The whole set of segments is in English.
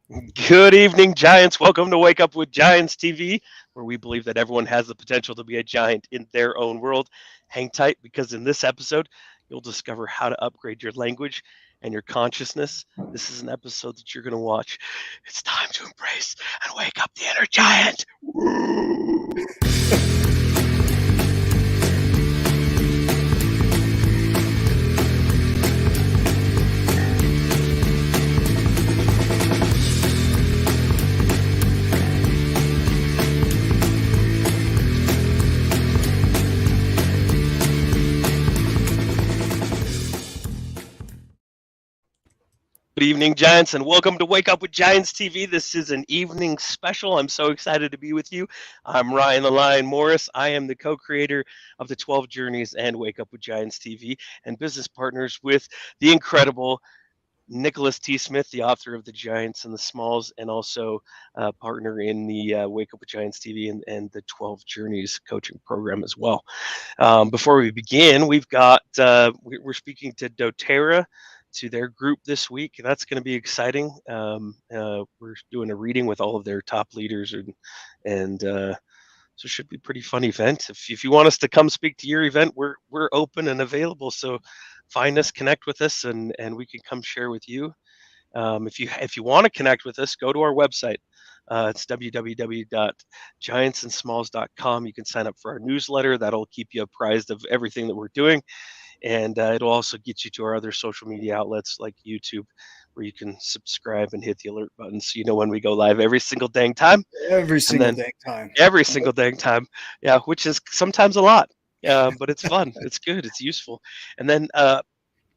Good evening, Giants. Welcome to Wake Up with Giants TV, where we believe that everyone has the potential to be a giant in their own world. Hang tight because in this episode, you'll discover how to upgrade your language and your consciousness. This is an episode that you're going to watch. It's time to embrace and wake up the inner giant. Woo! Good evening, Giants, and welcome to Wake Up with Giants TV. This is an evening special. I'm so excited to be with you. I'm Ryan the Lion Morris. I am the co-creator of the 12 Journeys and Wake Up with Giants TV, and business partners with the incredible Nicholas T. Smith, the author of The Giants and the Smalls, and also partner in the Wake Up with Giants TV and the 12 Journeys coaching program as well. Before we begin, we're speaking to doTERRA, to their group this week. That's going to be exciting. We're doing a reading with all of their top leaders, and so it should be a pretty fun event. If you want us to come speak to your event, we're open and available. So find us, connect with us, and we can come share with you. If you want to connect with us, go to our website. It's www.giantsandsmalls.com. You can sign up for our newsletter. That'll keep you apprised of everything that we're doing. And it'll also get you to our other social media outlets like YouTube, where you can subscribe and hit the alert button so you know when we go live every single dang time. Every And single then dang time. every single dang time. Yeah, which is sometimes a lot, but it's fun. It's good. It's useful. And then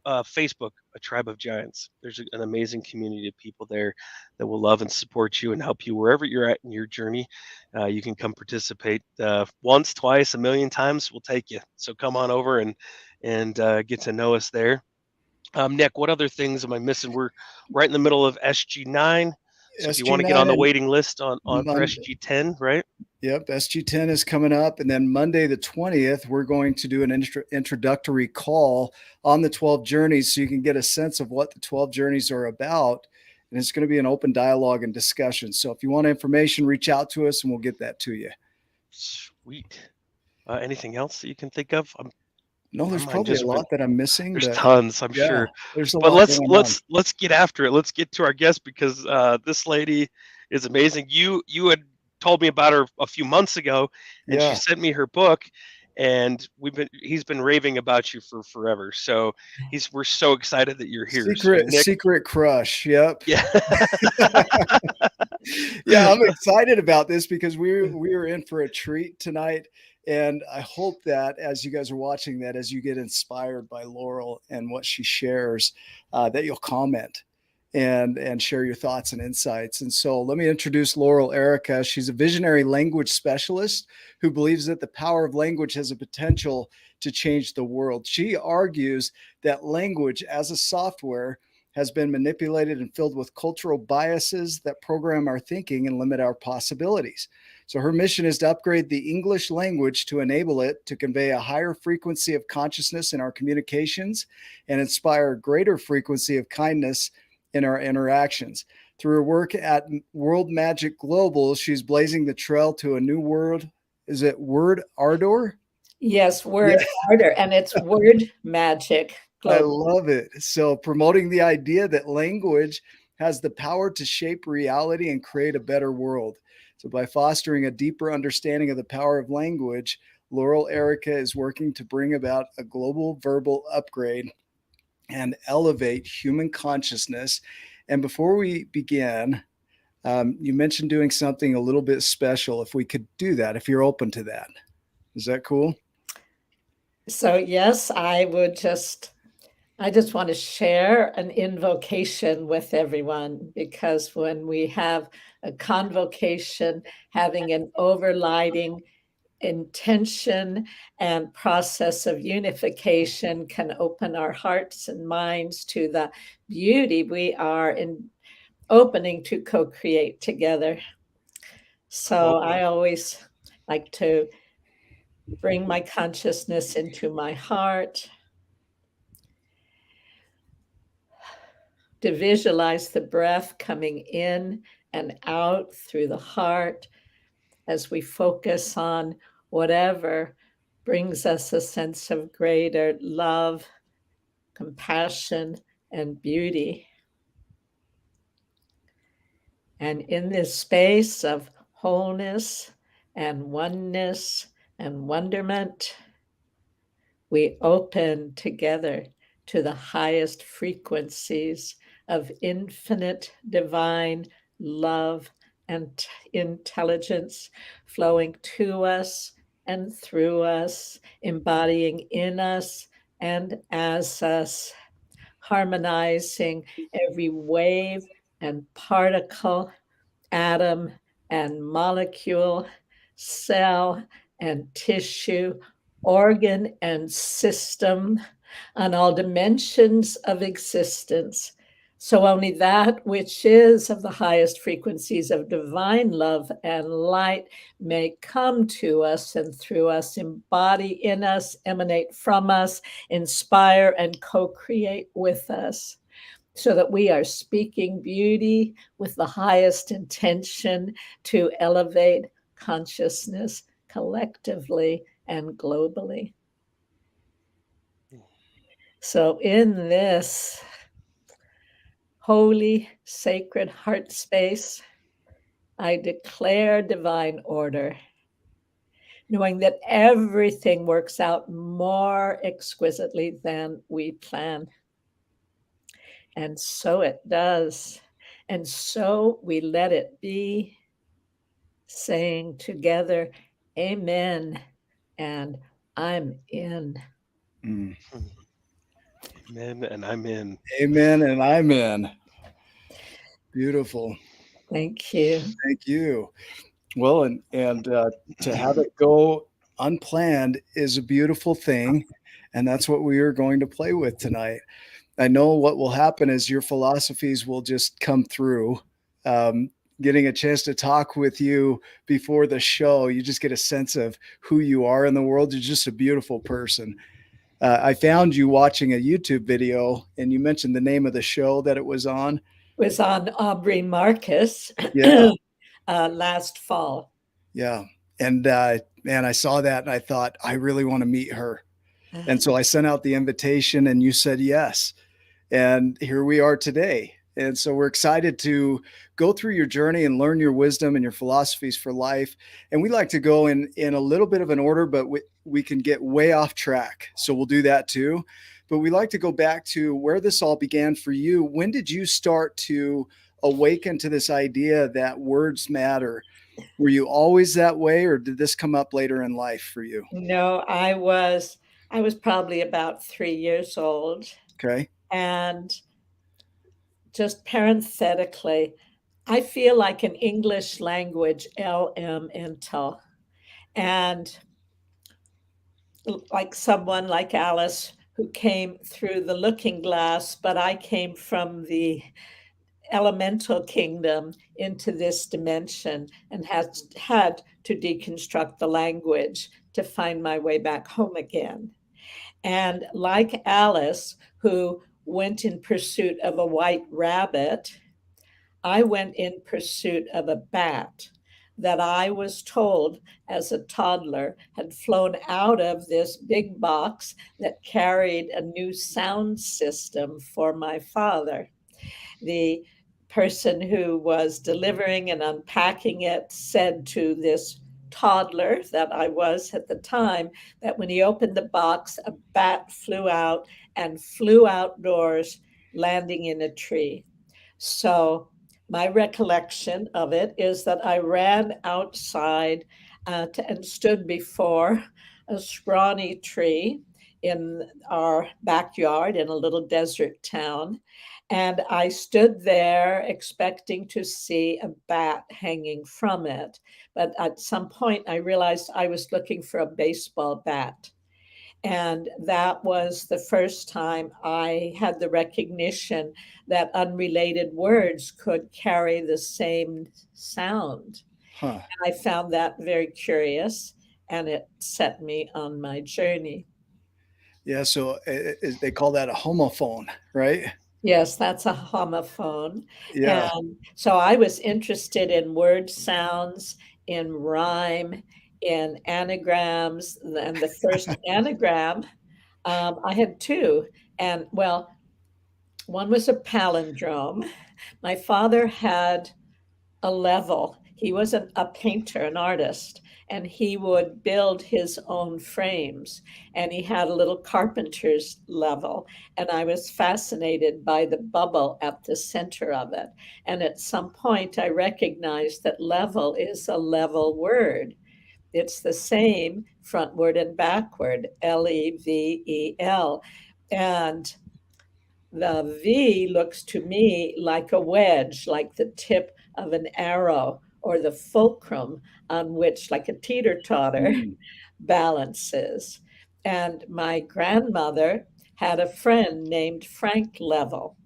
Facebook, A Tribe of Giants. There's an amazing community of people there that will love and support you and help you wherever you're at in your journey. You can come participate once, twice, a million times. We'll take you. So come on over and get to know us there. Nick, what other things am I missing? We're right in the middle of SG9. So if you want to get on SG9 the and waiting list on for Monday. SG10, right? Yep, SG10 is coming up. And then Monday, the 20th, we're going to do an introductory call on the 12 journeys so you can get a sense of what the 12 journeys are about. And it's going to be an open dialogue and discussion. So if you want information, reach out to us and we'll get that to you. Sweet. Anything else that you can think of? No, My there's mind probably a just went. lot that I'm missing, There's but tons, I'm yeah, sure. there's a But lot let's going on. let's let's get after it. Let's get to our guest because this lady is amazing. You had told me about her a few months ago, and she Yeah. sent me her book, and he's been raving about you for forever. So we're so excited that you're here. So Nick, Secret crush. Yep. yeah, Yeah, I'm excited about this because we are in for a treat tonight, and I hope that as you guys are watching that, as you get inspired by Laurel and what she shares, that you'll comment and share your thoughts and insights. And so, let me introduce Laurel Airica. She's a visionary language specialist who believes that the power of language has a potential to change the world. She argues that language as a software has been manipulated and filled with cultural biases that program our thinking and limit our possibilities. So her mission is to upgrade the English language to enable it to convey a higher frequency of consciousness in our communications and inspire a greater frequency of kindness in our interactions. Through her work at World Magic Global, she's blazing the trail to a new world. Is it word ardor? Yes, word harder, and it's word magic. I love it. So, promoting the idea that language has the power to shape reality and create a better world. So, by fostering a deeper understanding of the power of language, Laurel Airica is working to bring about a global verbal upgrade and elevate human consciousness. And before we begin, you mentioned doing something a little bit special. If we could do that, if you're open to that, is that cool? So yes, I just want to share an invocation with everyone because when we have a convocation, having an overriding intention and process of unification can open our hearts and minds to the beauty we are opening to co-create together. So I always like to bring my consciousness into my heart. to visualize the breath coming in and out through the heart as we focus on whatever brings us a sense of greater love, compassion, and beauty. And in this space of wholeness and oneness and wonderment, we open together to the highest frequencies of infinite divine love and intelligence flowing to us and through us, embodying in us and as us, harmonizing every wave and particle, atom and molecule, cell and tissue, organ and system, on all dimensions of existence. So only that which is of the highest frequencies of divine love and light may come to us and through us, embody in us, emanate from us, inspire and co-create with us, so that we are speaking beauty with the highest intention to elevate consciousness collectively and globally. So, in this holy, sacred heart space, I declare divine order, knowing that everything works out more exquisitely than we plan. And so it does. And so we let it be, saying together, Amen. And I'm in. Mm. Amen. And I'm in. Amen. And I'm in. Beautiful. Thank you. Thank you. Well, and to have it go unplanned is a beautiful thing. And that's what we are going to play with tonight. I know what will happen is your philosophies will just come through. Um, Getting a chance to talk with you before the show, you just get a sense of who you are in the world. You're just a beautiful person. I found you watching a YouTube video, and you mentioned the name of the show that it was on. Was on Aubrey Marcus Yeah, last fall. yeah. And man, I saw that and I thought, I really want to meet her. And so I sent out the invitation, and you said yes. And here we are today. And so we're excited to go through your journey and learn your wisdom and your philosophies for life. And we like to go in a little bit of an order, but we can get way off track. So we'll do that too. But we like to go back to where this all began for you. When did you start to awaken to this idea that words matter? Were you always that way, or did this come up later in life for you? No, I was probably about 3 years old. Okay. And just parenthetically, I feel like an English language elemental. And like someone like Alice who came through the looking glass, but I came from the elemental kingdom into this dimension and has had to deconstruct the language to find my way back home again. And like Alice, who went in pursuit of a white rabbit, I went in pursuit of a bat that I was told as a toddler had flown out of this big box that carried a new sound system for my father. The person who was delivering and unpacking it said to this toddler that I was at the time that when he opened the box, a bat flew out and flew outdoors, landing in a tree. So my recollection of it is that I ran outside and stood before a scrawny tree in our backyard in a little desert town. And I stood there expecting to see a bat hanging from it. But at some point, I realized I was looking for a baseball bat. And that was the first time I had the recognition that unrelated words could carry the same sound. Huh. I found that very curious, and it set me on my journey. Yeah. So they call that a homophone, right? Yes, that's a homophone. Yeah. And so I was interested in word sounds, in rhyme, in anagrams. And the first anagram, I had two. And well, one was a palindrome. My father had a level. He was a painter, an artist, and he would build his own frames. And he had a little carpenter's level. And I was fascinated by the bubble at the center of it. And at some point, I recognized that level is a level word. It's the same frontward and backward, Level. And the V looks to me like a wedge, like the tip of an arrow, or the fulcrum on which, like a teeter totter, Mm. balances. And my grandmother had a friend named Frank Level.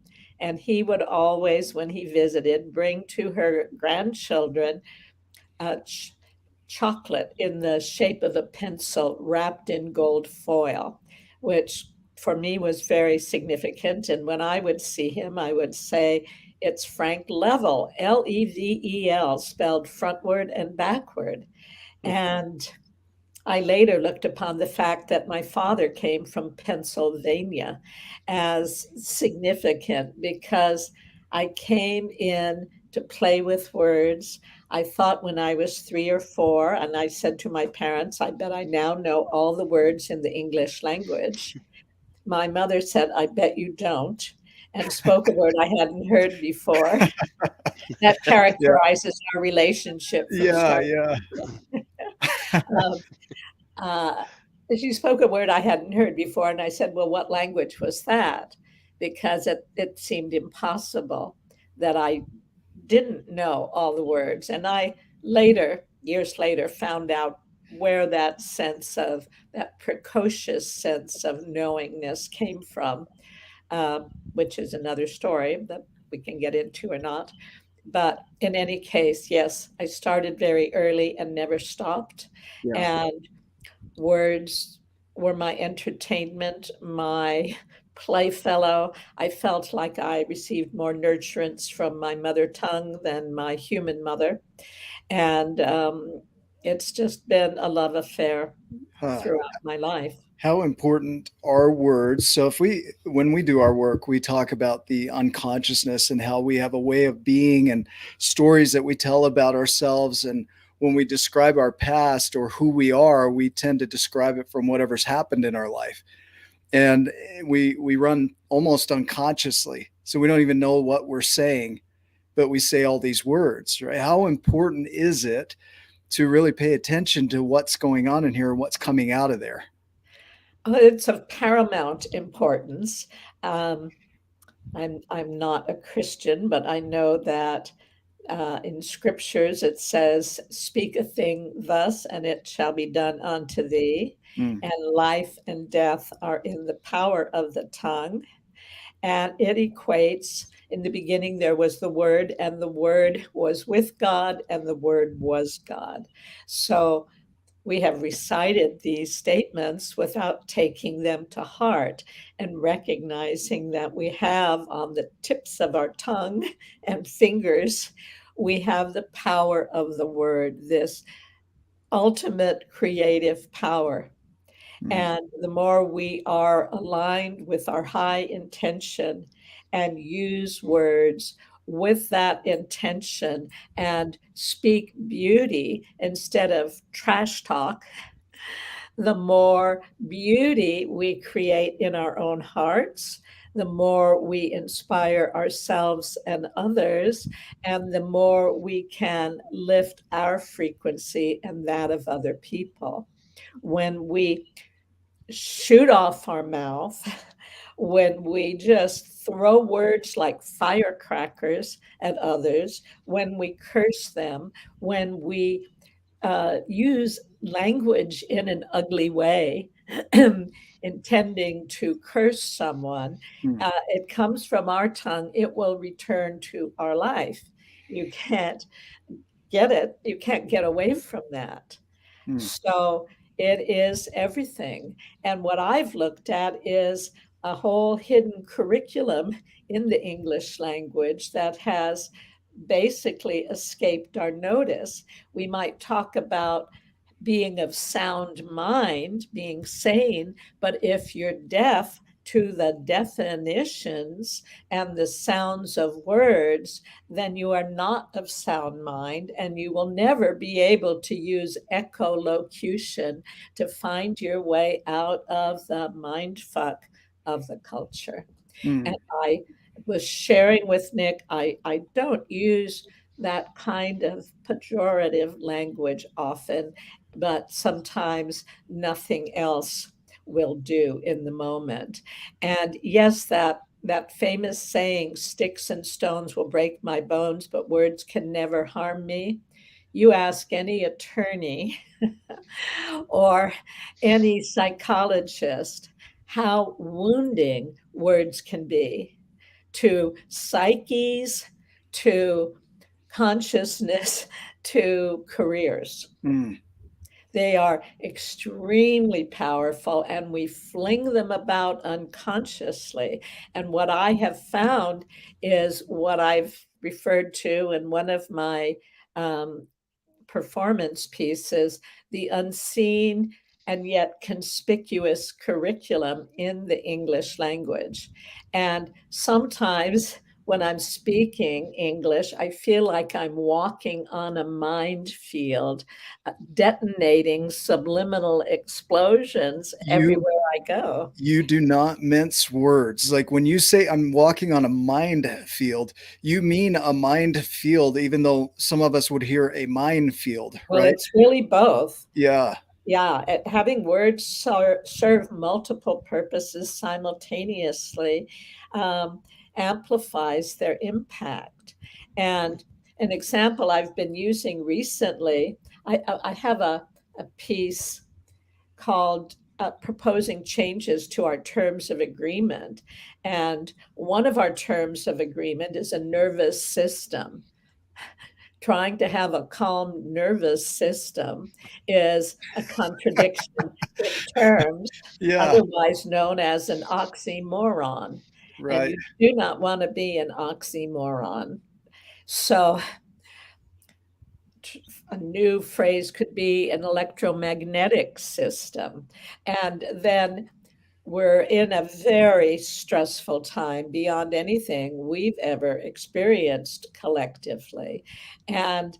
And he would always, when he visited, bring to her grandchildren ch- chocolate in the shape of a pencil wrapped in gold foil, which for me was very significant. And when I would see him, I would say, it's Frank Level, Level, spelled frontward and backward. And I later looked upon the fact that my father came from Pennsylvania as significant because I came in to play with words. I thought when I was 3 or 4, and I said to my parents, I bet I now know all the words in the English language. My mother said, I bet you don't, and spoke a word I hadn't heard before. That Yeah. characterizes our relationship from Yeah. start Yeah. to finish. Um, uh, she spoke a word I hadn't heard before, and I said, well, what language was that? Because it seemed impossible that I didn't know all the words. And I later, years later, found out where that sense of, that precocious sense of knowingness came from, which is another story that we can get into or not. But in any case, yes, I started very early and never stopped. Yeah. And words were my entertainment, my playfellow. I felt like I received more nurturance from my mother tongue than my human mother. And it's just been a love affair Huh. throughout my life. How important are words? So if when we do our work, we talk about the unconsciousness and how we have a way of being and stories that we tell about ourselves. And when we describe our past or who we are, we tend to describe it from whatever's happened in our life. And we run almost unconsciously. So we don't even know what we're saying, but we say all these words, right? How important is it to really pay attention to what's going on in here and what's coming out of there? It's of paramount importance. Um, I'm not a Christian, but I know that in scriptures it says, "Speak a thing thus, and it shall be done unto thee." Mm. And life and death are in the power of the tongue. And it equates, in the beginning there was the Word, and the Word was with God, and the Word was God. So we have recited these statements without taking them to heart and recognizing that we have on the tips of our tongue and fingers, we have the power of the word, this ultimate creative power. Mm. And the more we are aligned with our high intention and use words with that intention and speak beauty instead of trash talk, the more beauty we create in our own hearts, the more we inspire ourselves and others, and the more we can lift our frequency and that of other people. When we shoot off our mouth, when we just throw words like firecrackers at others, when we curse them, when we use language in an ugly way, intending to curse someone, Mm. it comes from our tongue, it will return to our life. You can't get it, you can't get away from that. Mm. So it is everything. And what I've looked at is a whole hidden curriculum in the English language that has basically escaped our notice. We might talk about being of sound mind, being sane, but if you're deaf to the definitions and the sounds of words, then you are not of sound mind, and you will never be able to use echolocution to find your way out of the mind fuck of the culture. And I was sharing with Nick, I don't use that kind of pejorative language often, but sometimes nothing else will do in the moment. And yes, that famous saying, sticks and stones will break my bones, but words can never harm me. You ask any attorney or any psychologist how wounding words can be to psyches, to consciousness, to careers. They are extremely powerful, and we fling them about unconsciously. And what I have found is what I've referred to in one of my um, performance pieces, the unseen and yet conspicuous curriculum in the English language. And sometimes when I'm speaking English, I feel like I'm walking on a minefield, detonating subliminal explosions You everywhere I go. you do not mince words. Like when you say I'm walking on a mind field, you mean a mind field, even though some of us would hear a minefield, Well, right? it's really both. Yeah. Yeah, having words serve multiple purposes simultaneously amplifies their impact. And an example I've been using recently, I have a piece called Proposing Changes to Our Terms of Agreement. And one of our terms of agreement is a nervous system. Trying to have a calm nervous system is a contradiction in terms, Yeah. otherwise known as an oxymoron. And Right. you do not want to be an oxymoron. So, a new phrase could be an electromagnetic system. And then we're in a very stressful time beyond anything we've ever experienced collectively. And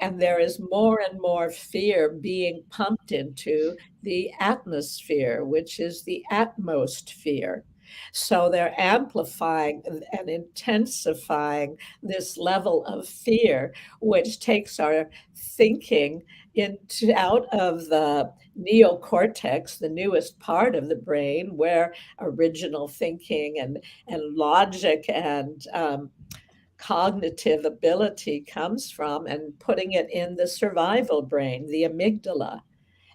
and there is more and more fear being pumped into the atmosphere, which is the atmosphere. So they're amplifying and intensifying this level of fear, which takes our thinking into out of the neocortex, the newest part of the brain, where original thinking and logic and cognitive ability comes from, and putting it in the survival brain, the amygdala,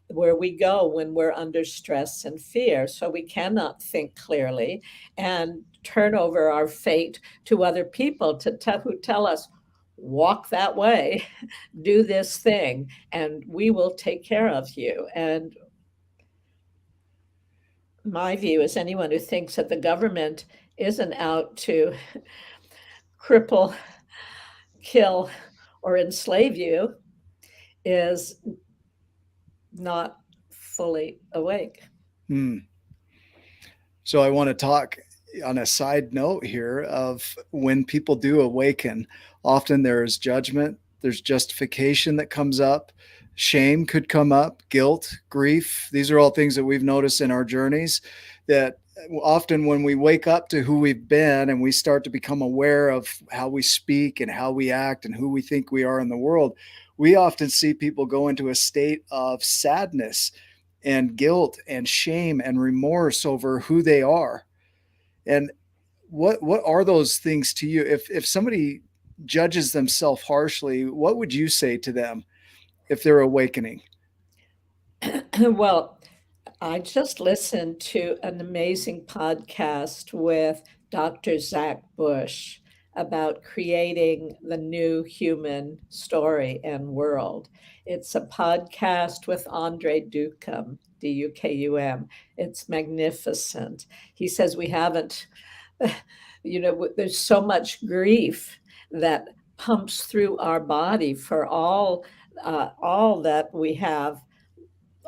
where we go when we're under stress and fear. So we cannot think clearly and turn over our fate to other people who tell us, walk that way, do this thing, and we will take care of you. And my view is anyone who thinks that the government isn't out to cripple, kill, or enslave you is not fully awake. So I want to talk on a side note here of when people do awaken, often there's judgment, there's justification that comes up, shame could come up, guilt, grief. These are all things that we've noticed in our journeys that often when we wake up to who we've been and we start to become aware of how we speak and how we act and who we think we are in the world, we often see people go into a state of sadness and guilt and shame and remorse over who they are. And what are those things to you? If somebody judges themselves harshly, what would you say to them if they're awakening? Well, I just listened to an amazing podcast with Dr. Zach Bush about creating the new human story and world. It's a podcast with Andre Dukum, Dukum. It's magnificent. He says we haven't, there's so much grief that pumps through our body for all that we have,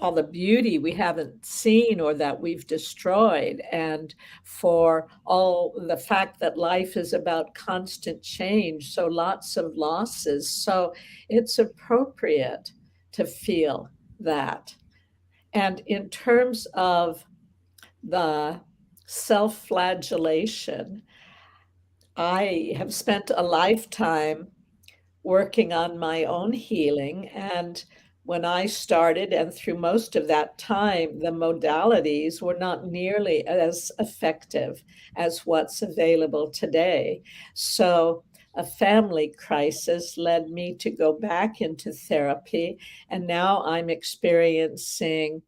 all the beauty we haven't seen or that we've destroyed, and for all the fact that life is about constant change, so lots of losses. So it's appropriate to feel that. And in terms of the self-flagellation, I have spent a lifetime working on my own healing. And when I started, and through most of that time, the modalities were not nearly as effective as what's available today. So a family crisis led me to go back into therapy. And now I'm experiencing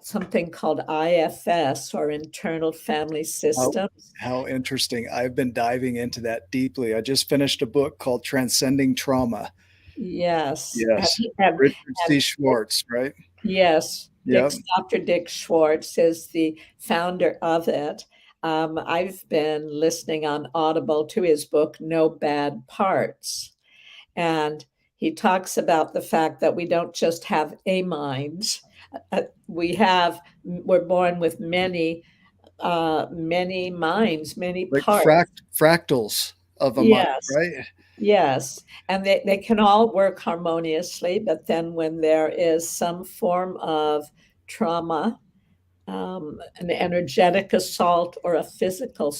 something called IFS, or internal family systems. How interesting. I've been diving into that deeply. I just finished a book called Transcending Trauma. Yes. Yes. Richard C. Schwartz, right? Yes. Yep. Dr. Dick Schwartz is the founder of it. I've been listening on Audible to his book, No Bad Parts. And he talks about the fact that we don't just have a mind. We're born with many minds, many Like parts. fractals of a mind, Yes. right? Yes, and they can all work harmoniously, but then when there is some form of trauma, an energetic assault or a physical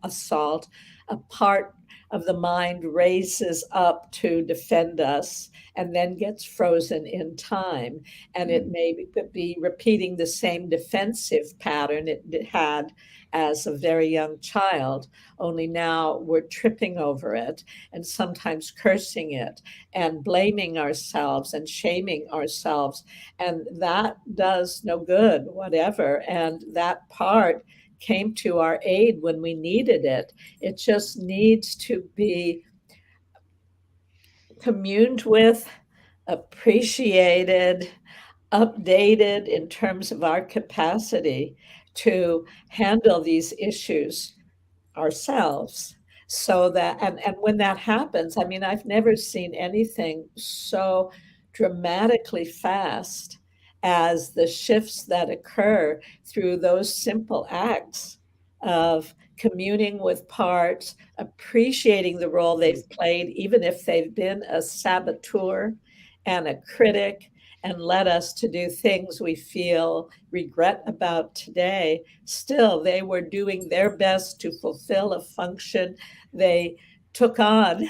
assault, a part of the mind raises up to defend us and then gets frozen in time. And it may be repeating the same defensive pattern it had as a very young child, only now we're tripping over it and sometimes cursing it and blaming ourselves and shaming ourselves. And that does no good, whatever. And that part came to our aid when we needed it. It just needs to be communed with, appreciated, updated in terms of our capacity to handle these issues ourselves. So that, and when that happens, I mean, I've never seen anything so dramatically fast as the shifts that occur through those simple acts of communing with parts, appreciating the role they've played, even if they've been a saboteur and a critic and led us to do things we feel regret about today. Still, they were doing their best to fulfill a function they took on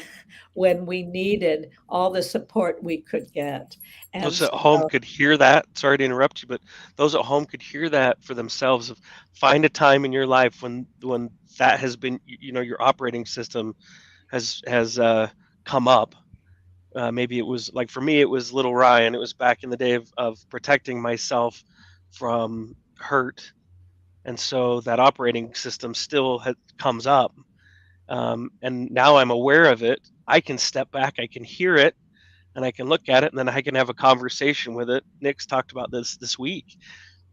when we needed all the support we could get. And Those at home could hear that. Sorry to interrupt you, but those at home could hear that for themselves. Of find a time in your life when that has been, your operating system has come up. Maybe it was like for me, it was little Ryan. It was back in the day of protecting myself from hurt, and so that operating system still comes up. And now I'm aware of it. I can step back. I can hear it and I can look at it and then I can have a conversation with it. Nick's talked about this week,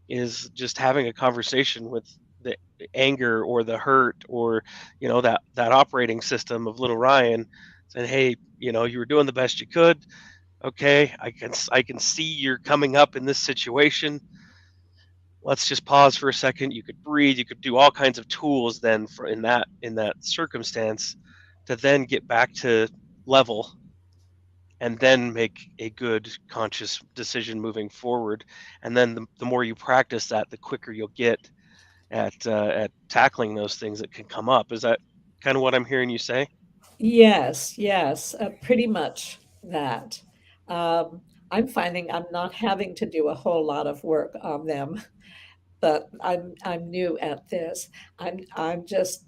is just having a conversation with the anger or the hurt or that operating system of little Ryan, saying, hey, you were doing the best you could. Okay, I can see you're coming up in this situation. Let's just pause for a second. You could breathe. You could do all kinds of tools then for in that circumstance to then get back to level and then make a good conscious decision moving forward. And then the more you practice that, the quicker you'll get at tackling those things that can come up. Is that kind of what I'm hearing you say? yes, pretty much that. I'm finding I'm not having to do a whole lot of work on them, but I'm new at this. I'm just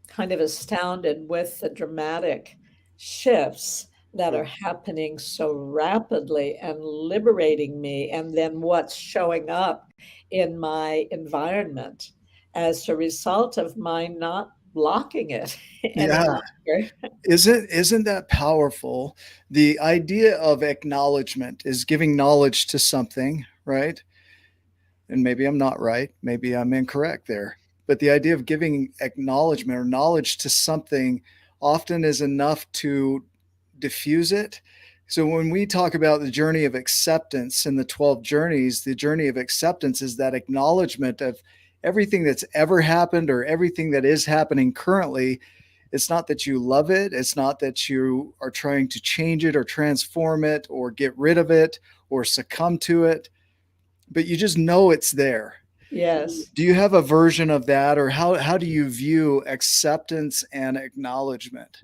kind of astounded with the dramatic shifts that are happening so rapidly and liberating me, and then what's showing up in my environment as a result of my not blocking it any Yeah. longer. Isn't that powerful? The idea of acknowledgement is giving knowledge to something, right? And maybe I'm not right, maybe I'm incorrect there. But the idea of giving acknowledgement or knowledge to something often is enough to diffuse it. So when we talk about the journey of acceptance in the 12 journeys, the journey of acceptance is that acknowledgement of everything that's ever happened or everything that is happening currently. It's not that you love it, it's not that you are trying to change it or transform it or get rid of it or succumb to it, but you just know it's there. Yes. Do you have a version of that, or how do you view acceptance and acknowledgement?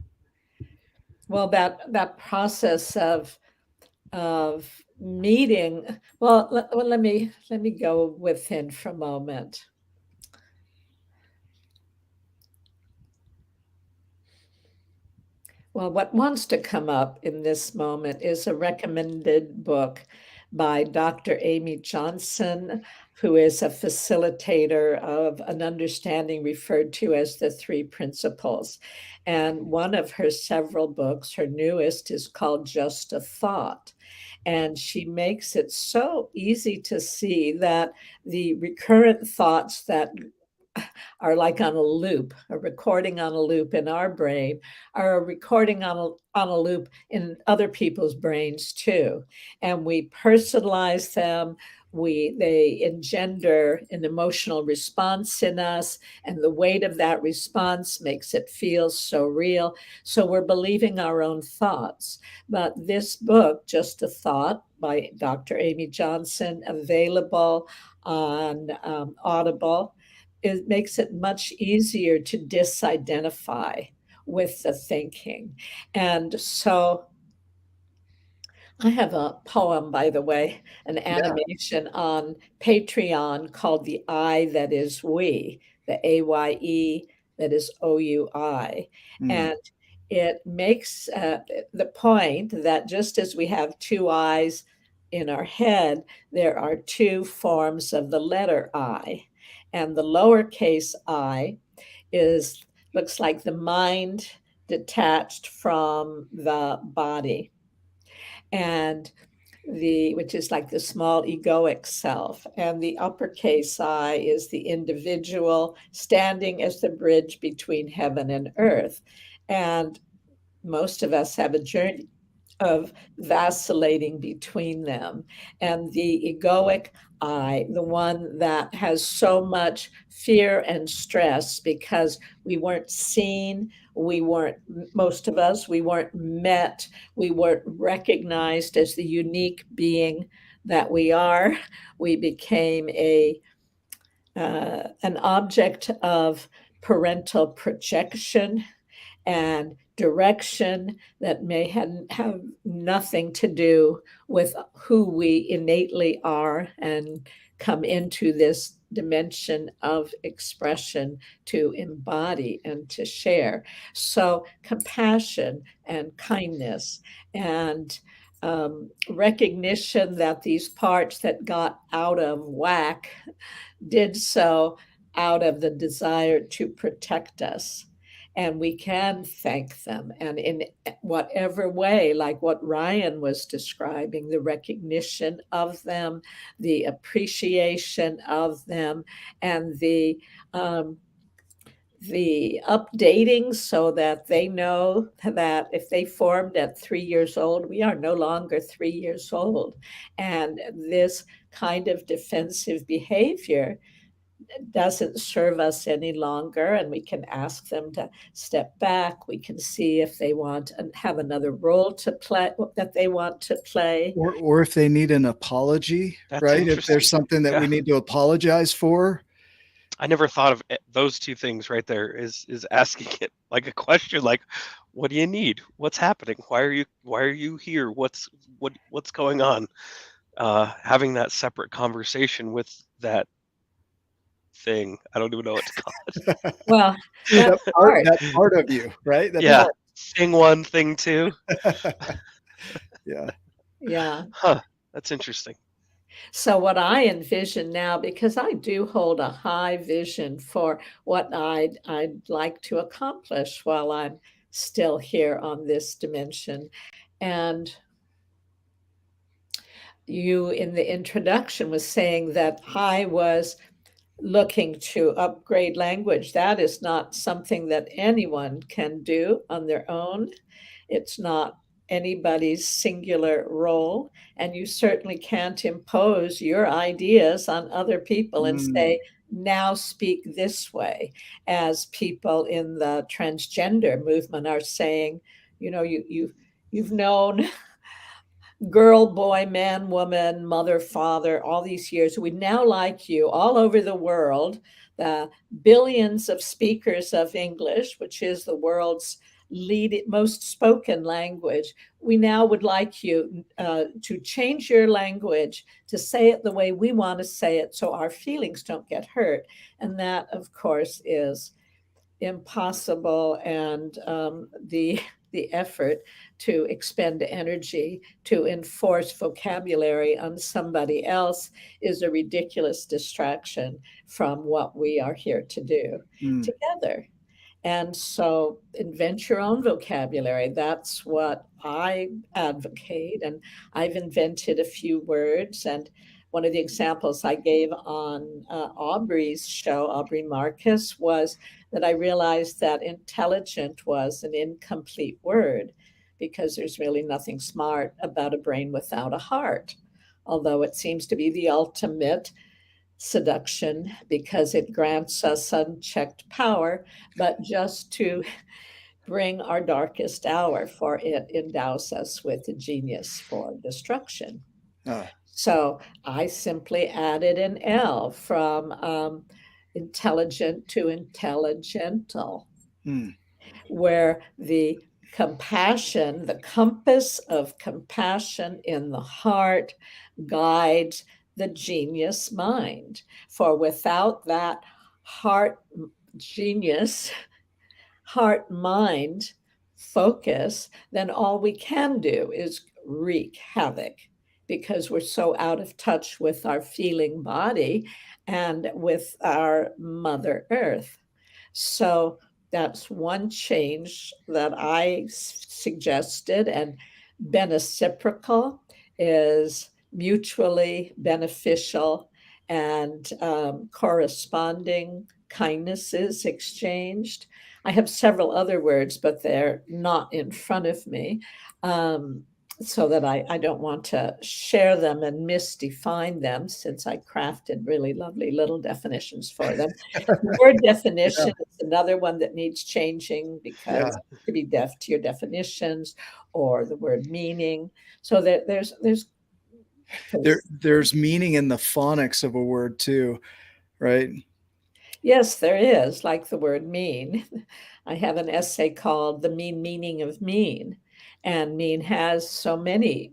Well, that process of meeting. Well, let me go within for a moment. Well, what wants to come up in this moment is a recommended book by Dr. Amy Johnson, who is a facilitator of an understanding referred to as the three principles. And one of her several books, her newest, is called Just a Thought. And she makes it so easy to see that the recurrent thoughts that are like on a loop, a recording on a loop in our brain, are a recording on a loop in other people's brains too. And we personalize them. They engender an emotional response in us, and the weight of that response makes it feel so real. So we're believing our own thoughts. But this book, Just a Thought by Dr. Amy Johnson, available on Audible, it makes it much easier to disidentify with the thinking. And so I have a poem, by the way, an Yeah. animation on Patreon called The I That Is We, the AYE that is OUI. Mm. And it makes the point that just as we have two eyes in our head, there are two forms of the letter I. And the lowercase I is looks like the mind detached from the body, and the which is like the small egoic self, and the uppercase I is the individual standing as the bridge between heaven and earth. And most of us have a journey of vacillating between them. And the egoic I, the one that has so much fear and stress because we weren't seen, we weren't, most of us, we weren't met, we weren't recognized as the unique being that we are. We became an object of parental projection and direction that may have nothing to do with who we innately are, and come into this dimension of expression to embody and to share. So, compassion and kindness and recognition that these parts that got out of whack did so out of the desire to protect us. And we can thank them. And in whatever way, like what Ryan was describing, the recognition of them, the appreciation of them, and the updating so that they know that if they formed at 3 years old, we are no longer 3 years old. And this kind of defensive behavior doesn't serve us any longer, and we can ask them to step back. We can see if they want and have another role to play that they want to play. Or if they need an apology, That's right? If there's interesting. something that Yeah. we need to apologize for. I never thought of those two things right there, is asking it like a question, like, what do you need? What's happening? Why are you here? What's going on? Having that separate conversation with that thing. I don't even know what to call it. Well, that part. That part of you, right? That Yeah. part. Thing one, thing two. Yeah. Yeah. Huh. That's interesting. So what I envision now, because I do hold a high vision for what I'd like to accomplish while I'm still here on this dimension. And you in the introduction was saying that I was looking to upgrade language. That is not something that anyone can do on their own. It's not anybody's singular role. And you certainly can't impose your ideas on other people and Mm, say, now speak this way, as people in the transgender movement are saying, you've known girl, boy, man, woman, mother, father, all these years. We now like you all over the world, the billions of speakers of English, which is the world's most spoken language. We now would like you to change your language to say it the way we want to say it so our feelings don't get hurt. And that, of course, is impossible, and the effort to expend energy to enforce vocabulary on somebody else is a ridiculous distraction from what we are here to do mm, together. And so invent your own vocabulary. That's what I advocate. And I've invented a few words. And one of the examples I gave on Aubrey's show, Aubrey Marcus, was that I realized that intelligent was an incomplete word because there's really nothing smart about a brain without a heart, although it seems to be the ultimate seduction because it grants us unchecked power, but just to bring our darkest hour, for it endows us with a genius for destruction. uh, So I simply added an L from intelligent to intelligental, mm, where the compassion, the compass of compassion in the heart guides the genius mind. For without that heart genius, heart mind focus, then all we can do is wreak havoc because we're so out of touch with our feeling body and with our Mother Earth. So that's one change that I suggested. And beneficial is mutually beneficial, and corresponding kindnesses exchanged. I have several other words, but they're not in front of me. So that I don't want to share them and misdefine them, since I crafted really lovely little definitions for them. The word yeah, definition is another one that needs changing because yeah. to be deaf to your definitions, or the word meaning. So there's There's meaning in the phonics of a word too, right? yes, there is, like the word mean. I have an essay called The Mean Meaning of Mean, and mean has so many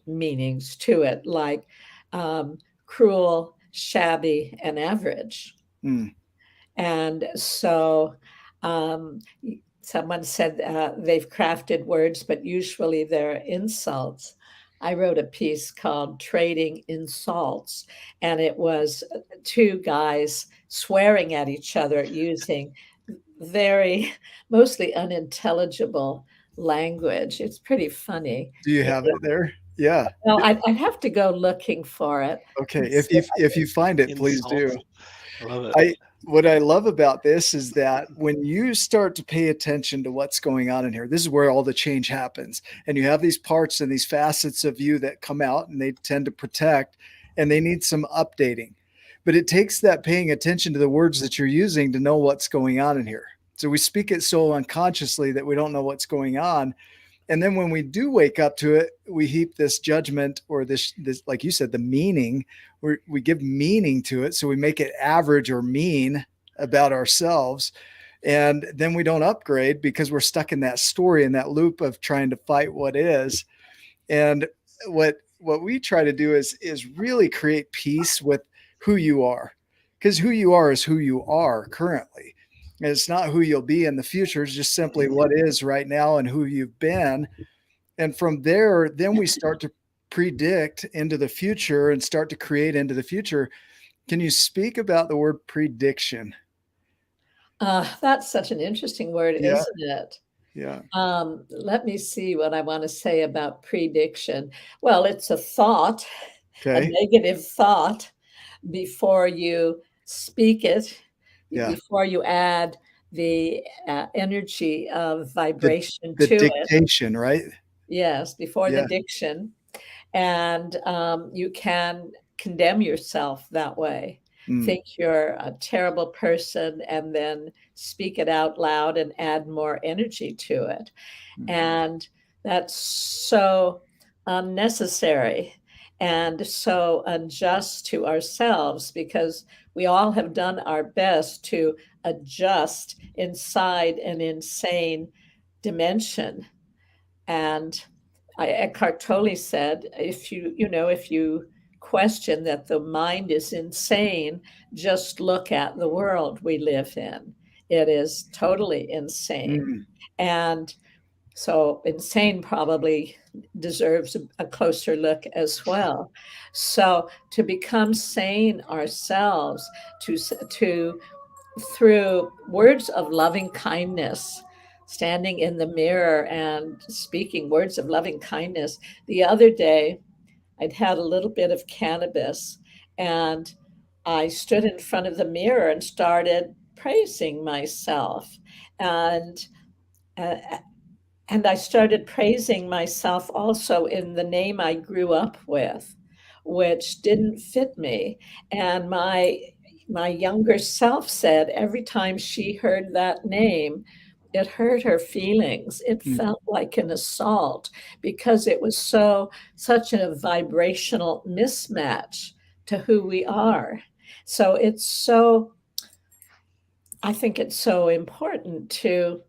meanings to it, like um, cruel, shabby, and average. Mm, And so someone said they've crafted words, but usually they're insults. I wrote a piece called Trading Insults, and it was two guys swearing at each other using very mostly unintelligible language. It's pretty funny. do you have it there? Yeah. Well, I'd have to go looking for it Okay. and see. If you find it, please Insult. do. I love it. I What I love about this is that when you start to pay attention to what's going on in here, this is where all the change happens. And you have these parts and these facets of you that come out and they tend to protect and they need some updating. But it takes that paying attention to the words that you're using to know what's going on in here. So we speak it so unconsciously that we don't know what's going on. And then when we do wake up to it, we heap this judgment or this like you said, the meaning. We give meaning to it, so we make it average or mean about ourselves, and then we don't upgrade because we're stuck in that story and that loop of trying to fight what is. And what we try to do is really create peace with who you are, because who you are is who you are currently. And it's not who you'll be in the future. It's just simply what is right now and who you've been. And from there, then we start to predict into the future and start to create into the future. Can you speak about the word prediction? That's such an interesting word, Yeah. isn't it? Yeah. Let me see what I want to say about prediction. Well, it's a thought, a Okay. negative thought before you speak it, Yeah. before you add the energy of The, vibration the to it. dictation, right? Yes, before the Yeah. diction. And you can condemn yourself that way. Mm. Think you're a terrible person and then speak it out loud and add more energy to it. Mm. And that's so unnecessary and so unjust to ourselves because we all have done our best to adjust inside an insane dimension. And Eckhart Tolle said, if you question that the mind is insane, just look at the world we live in. It is totally insane. Mm. And so insane probably deserves a closer look as well. So to become sane ourselves, to through words of loving kindness, standing in the mirror and speaking words of loving kindness. The other day, I'd had a little bit of cannabis and I stood in front of the mirror and started praising myself. And uh, and I started praising myself also in the name I grew up with, which didn't fit me. And my younger self said every time she heard that name, it hurt her feelings. It Mm. felt like an assault because it was such a vibrational mismatch to who we are. So I think it's so important to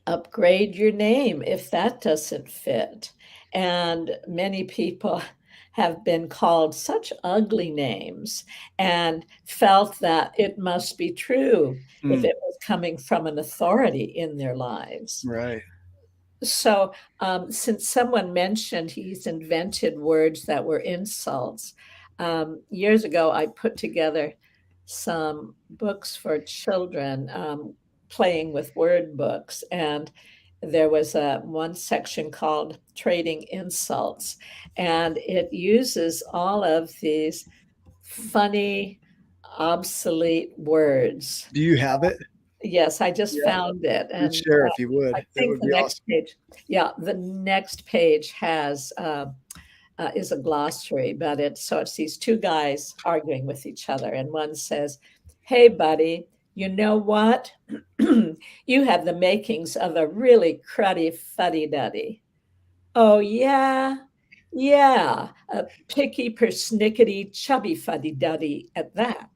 upgrade your name if that doesn't fit. And many people have been called such ugly names and felt that it must be true if Mm. it was coming from an authority in their lives. Right. So, since someone mentioned he's invented words that were insults, years ago I put together some books for children, playing with word books, and there was one section called Trading Insults, and it uses all of these funny, obsolete words. Do you have it? Yes, I just Yeah. found it, Please and share if you would. I That think would the be next awesome. page, yeah, the next page has is a glossary, but it's these two guys arguing with each other, and one says, "Hey, buddy, you know what? You have the makings of a really cruddy fuddy-duddy." "Oh yeah, yeah, a picky, persnickety, chubby fuddy-duddy at that."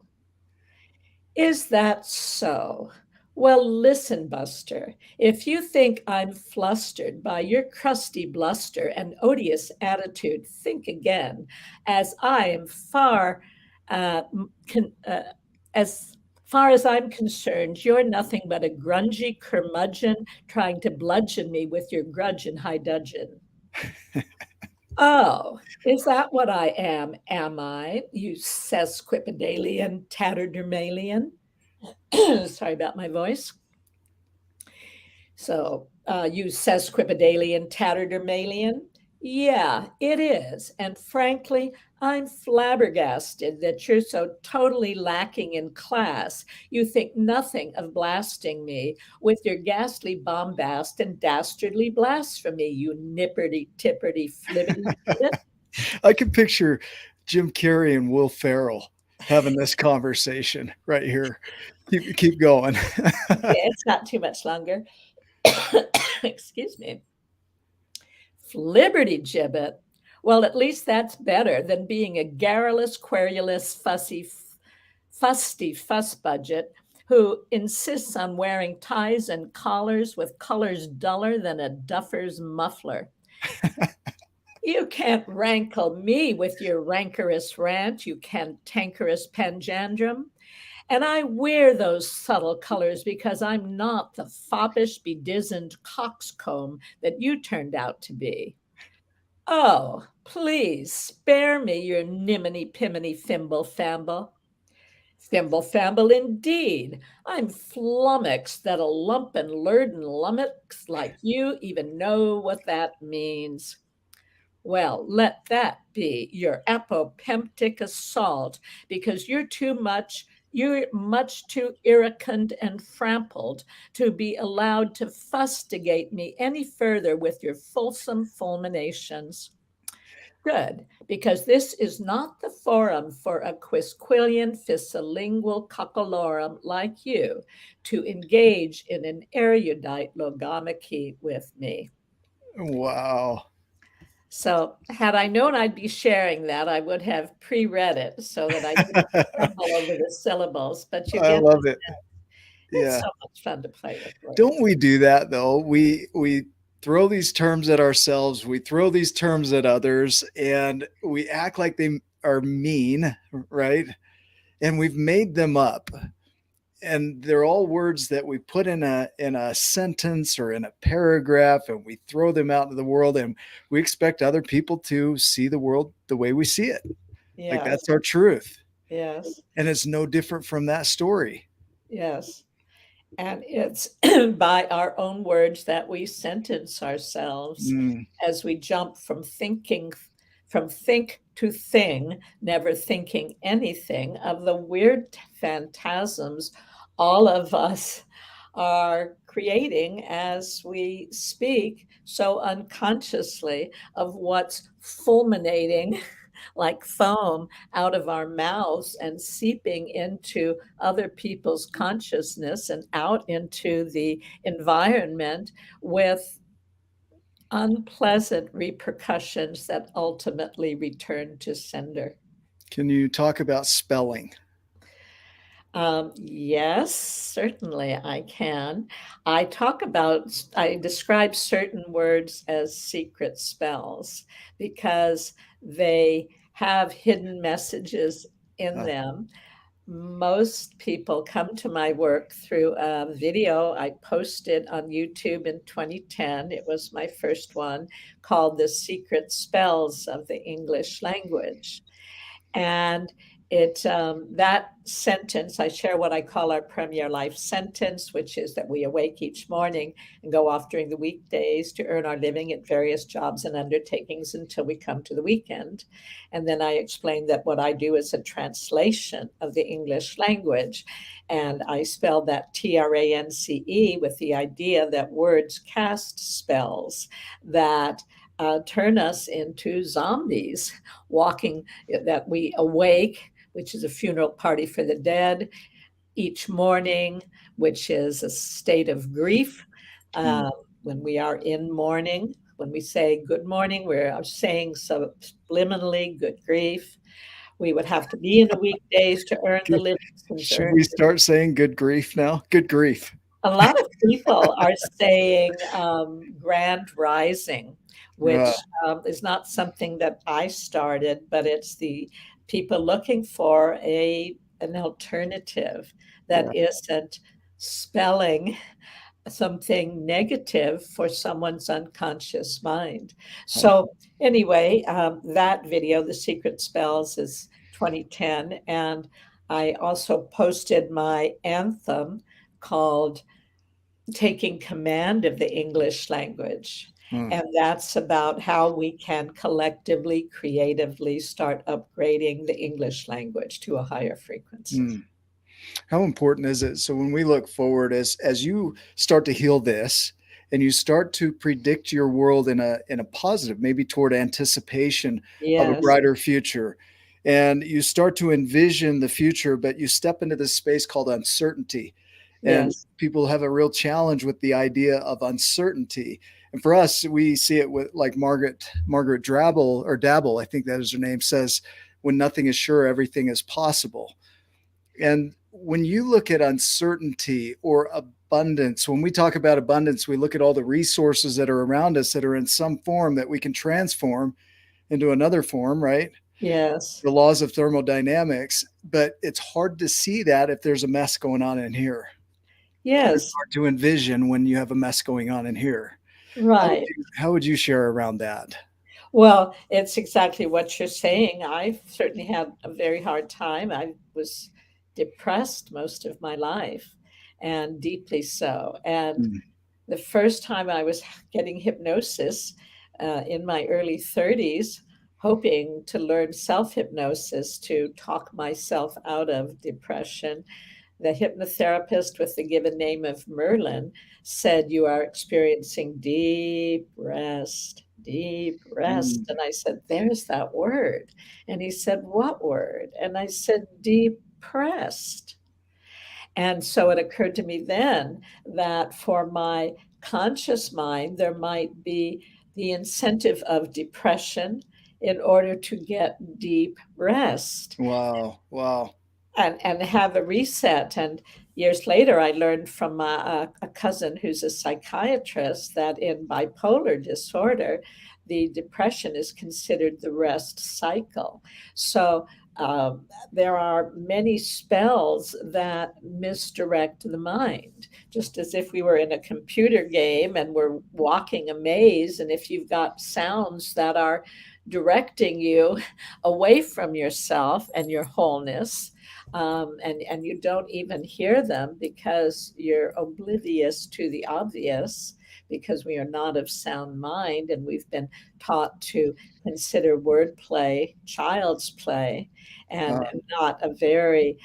"Is that so? Well, listen, Buster, if you think I'm flustered by your crusty bluster and odious attitude, think again, as I am as far as I'm concerned, you're nothing but a grungy curmudgeon trying to bludgeon me with your grudge and high dudgeon." "Oh, is that what I am I, you sesquipedalian tatterdemalion?" Sorry about my voice. So, you sesquipedalian tatterdemalion? Yeah, it is. And frankly, I'm flabbergasted that you're so totally lacking in class. You think nothing of blasting me with your ghastly bombast and dastardly blasphemy, you nipperty tipperty flibbity gibbet. I can picture Jim Carrey and Will Ferrell having this conversation right here. Keep going. Okay, it's not too much longer. Excuse me. Flibberty gibbet. Well, at least that's better than being a garrulous, querulous, fusty fuss budget who insists on wearing ties and collars with colors duller than a duffer's muffler. You can't rankle me with your rancorous rant, you cantankerous panjandrum. And I wear those subtle colors because I'm not the foppish, bedizened coxcomb that you turned out to be. Oh, please spare me your niminy piminy fimble famble. Thimble famble indeed. I'm flummoxed that a lumpen lurden lummox like you even know what that means. Well, let that be your apopemptic assault, because you're much too irricant and frampled to be allowed to fustigate me any further with your fulsome fulminations. Good, because this is not the forum for a quisquillian fisilingual cockalorum like you to engage in an erudite logomachy with me. Wow. So, had I known I'd be sharing that, I would have pre-read it so that I didn't stumble over the syllables. But you I get love it. it's Yeah. so much fun to play with Don't words. we do that though? We throw these terms at ourselves, we throw these terms at others, and we act like they are mean, right? And we've made them up. And they're all words that we put in a sentence or in a paragraph, and we throw them out into the world, and we expect other people to see the world the way we see it. Like Yes, that's our truth. yes, And it's no different from that story. yes. And it's by our own words that we sentence ourselves Mm. as we jump from think to thing, never thinking anything of the weird phantasms all of us are creating as we speak so unconsciously of what's fulminating like foam out of our mouths and seeping into other people's consciousness and out into the environment with unpleasant repercussions that ultimately return to sender. Can you talk about spelling? Yes, certainly I can. I describe certain words as secret spells because they have hidden messages in Uh, them. Most people come to my work through a video I posted on YouTube in 2010. It was my first one, called The Secret Spells of the English Language. And that sentence, I share what I call our premier life sentence, which is that we awake each morning and go off during the weekdays to earn our living at various jobs and undertakings until we come to the weekend. And then I explain that what I do is a translation of the English language. And I spell that TRANCE with the idea that words cast spells that turn us into zombies walking, that we awake, which is a funeral party for the dead, each morning, which is a state of grief. mm. When we are in mourning, when we say good morning, we're saying subliminally good grief. We would have to be in the weekdays to earn the living since Should we start saying good grief now? Good grief. a lot of people are saying grand rising, Uh, which is not something that I started, but it's the people looking for an alternative yeah. that isn't spelling something negative for someone's unconscious mind. So anyway, that video, The Secret Spells, is 2010. And I also posted my anthem called Taking Command of the English Language. Mm. And that's about how we can collectively, creatively start upgrading the English language to a higher frequency. Mm. How important is it? So when we look forward, as you start to heal this, and you start to predict your world in a positive, maybe toward anticipation of a Yes, brighter future, and you start to envision the future, but you step into this space called uncertainty, and yes, people have a real challenge with the idea of uncertainty. And for us, we see it with like Margaret Drabble or Dabble, I think that is her name, says, "When nothing is sure, everything is possible." And when you look at uncertainty or abundance, when we talk about abundance, we look at all the resources that are around us that are in some form that we can transform into another form, right? yes, The laws of thermodynamics. But it's hard to see that if there's a mess going on in here. It's yes, hard to envision when you have a mess going on in here. right. How would you share around that? Well, it's exactly what you're saying. I've certainly had a very hard time. I was depressed most of my life, and deeply so. And Mm. the first time I was getting hypnosis in my early 30s, hoping to learn self hypnosis to talk myself out of depression, the hypnotherapist with the given name of Merlin said, "You are experiencing deep rest, deep rest." Mm. And I said, "There's that word." And he said, "What word?" And I said, "Depressed." And so it occurred to me then that for my conscious mind, there might be the incentive of depression in order to get deep rest Wow. Wow. and have a reset. And years later, I learned from a cousin who's a psychiatrist that in bipolar disorder, the depression is considered the rest cycle. So there are many spells that misdirect the mind, just as if we were in a computer game and we're walking a maze. And if you've got sounds that are directing you away from yourself and your wholeness, and you don't even hear them because you're oblivious to the obvious, because we are not of sound mind and we've been taught to consider wordplay child's play Uh, and not a very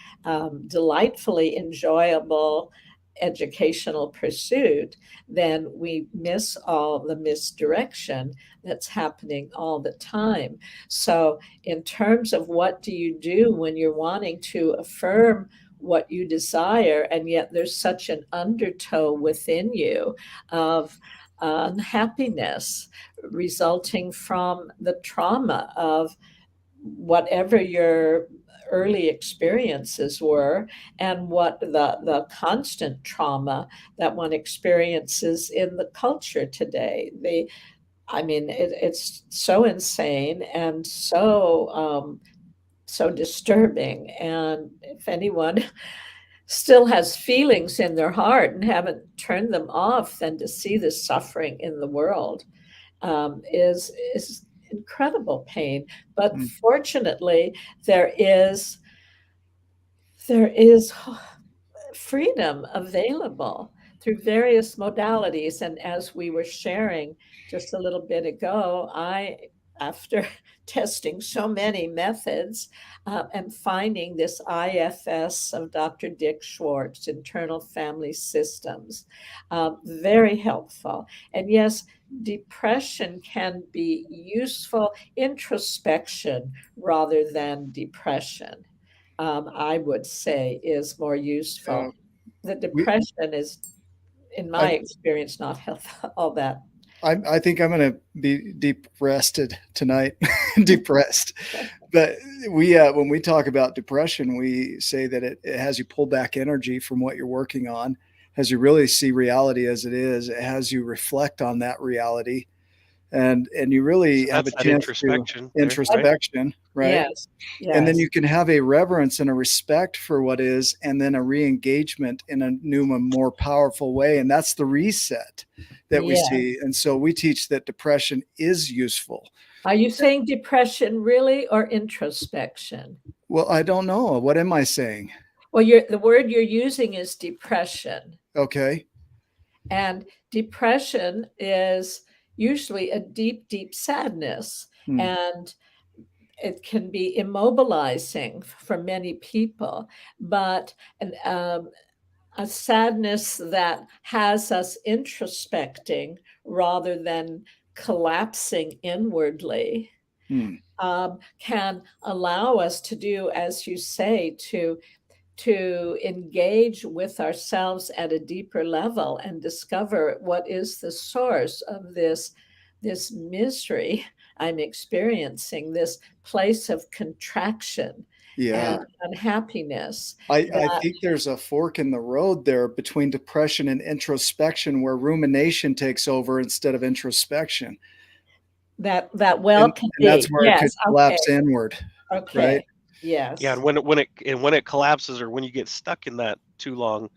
delightfully enjoyable educational pursuit, then we miss all the misdirection that's happening all the time. So in terms of what do you do when you're wanting to affirm what you desire, and yet there's such an undertow within you of unhappiness resulting from the trauma of whatever your early experiences were, and what the constant trauma that one experiences in the culture today. I mean, it's so insane and so disturbing. And if anyone still has feelings in their heart and haven't turned them off, then to see the suffering in the world is incredible pain. But mm. fortunately, there is freedom available through various modalities. And as we were sharing just a little bit ago, after testing so many methods, am finding this IFS of Dr. Dick Schwartz, Internal Family Systems, very helpful. And yes, depression can be useful, introspection rather than depression, I would say, is more Uh, useful. The we, depression is, in my I, experience, not health, all that. I think I'm going to be deep rested tonight, depressed. But when we talk about depression, we say that it has you pull back energy from what you're working on, has you really see reality as it is. It has you reflect on that reality, and you really So have a that's that chance to introspection there, right? introspection, right? Yes, And then yes, you can have a reverence and a respect for what is, and then a re-engagement in a new and more powerful way, and that's the reset that we yeah. see. And so we teach that depression is useful. Are you saying depression really, or introspection? Well, I don't know, what am I saying? Well, the word you're using is depression. Okay. And depression is usually a deep, deep sadness. Hmm. And it can be immobilizing for many people, but a sadness that has us introspecting rather than collapsing inwardly, Hmm. can allow us to do, as you say, to engage with ourselves at a deeper level and discover what is the source of this misery I'm experiencing, this place of contraction Yeah. and unhappiness. I that think there's a fork in the road there between depression and introspection where rumination takes over instead of introspection. that well And can and that's be. where it Yes. could Okay. collapse inward, right? Okay. Yeah, and Yes. when it collapses, or when you get stuck in that too long,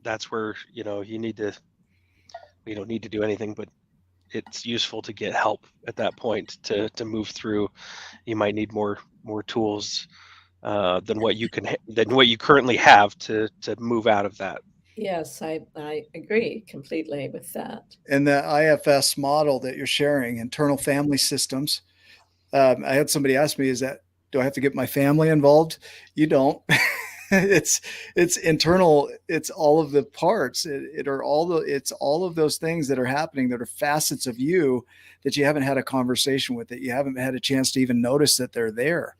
that's where you don't need to do anything but it's useful to get help at that point to move through. You might need more tools than what you currently have to move out of that. Yes, I agree completely with that. And the IFS model that you're sharing, internal family systems. I had somebody ask me, do I have to get my family involved? You don't. it's internal. It's all of the parts. It's all of those things that are happening that are facets of you that you haven't had a conversation with, that you haven't had a chance to even notice that they're there.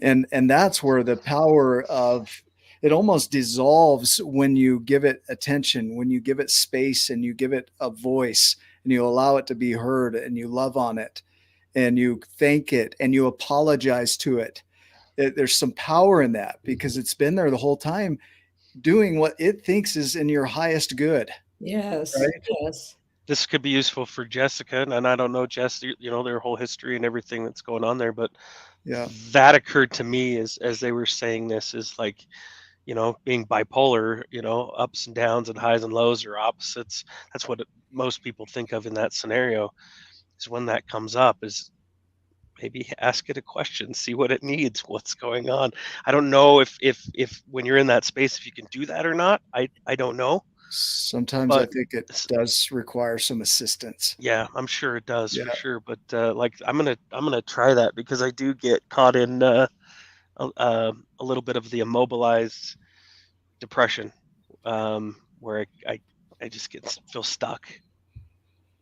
And that's where the power of it almost dissolves when you give it attention, when you give it space and you give it a voice and you allow it to be heard and you love on it and you thank it and you apologize to it. There's some power in that because it's been there the whole time doing what it thinks is in your highest good. Yes. Right? Yes. This could be useful for Jessica, and I don't know Jess, their whole history and everything that's going on there, but Yeah. that occurred to me as they were saying this, is like, being bipolar, ups and downs and highs and lows are opposites. That's what most people think of in that scenario, is when that comes up, is maybe ask it a question, see what it needs, what's going on. I don't know if when you're in that space, if you can do that or not. I don't know. Sometimes I But think it does require some assistance. yeah, I'm sure it does, Yeah. for sure. But like I'm gonna try that, because I do get caught in a little bit of the immobilized depression, where I just feel stuck.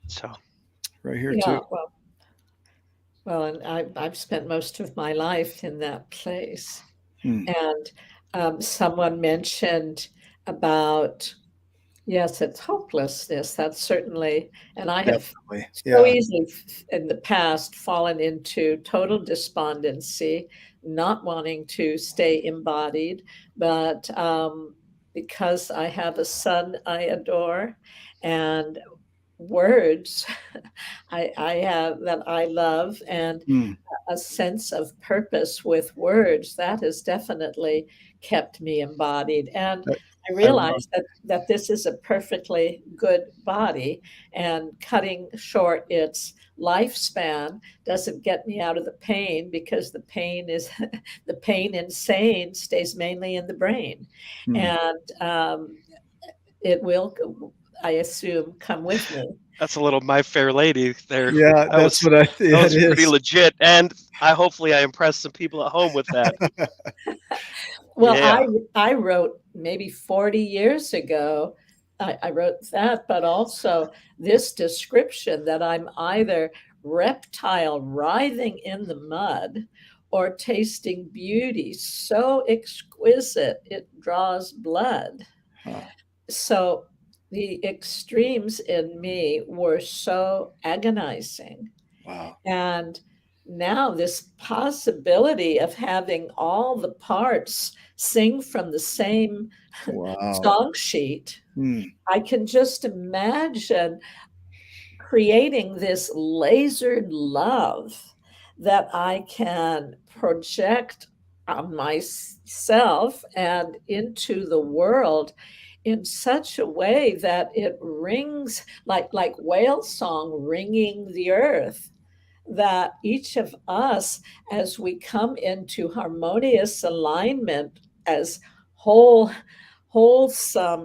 So Right here Yeah. too. Well, and I've spent most of my life in that place. Hmm. And someone mentioned about, yes, it's hopelessness. That's certainly, and I have Definitely. so Yeah. easily in the past fallen into total despondency, not wanting to stay embodied, but because I have a son I adore and words I have that I love, and Hmm. a sense of purpose with words that has definitely kept me embodied. And I I love. realize that this is a perfectly good body, and cutting short its lifespan doesn't get me out of the pain, because the pain is the pain insane stays mainly in the brain. Hmm. And it will, I assume, come with me. that's a little My Fair Lady there. Yeah, That that's was what that yeah, it was pretty is. legit, and hopefully I impressed some people at home with that. Well, Yeah. I wrote maybe 40 years ago, I wrote that, but also this description that I'm either reptile writhing in the mud or tasting beauty so exquisite it draws blood. Huh. So the extremes in me were so agonizing. Wow. And now this possibility of having all the parts sing from the same Wow. song sheet, Hmm. I can just imagine creating this lasered love that I can project on myself and into the world in such a way that it rings like whale song ringing the earth, that each of us, as we come into harmonious alignment as wholesome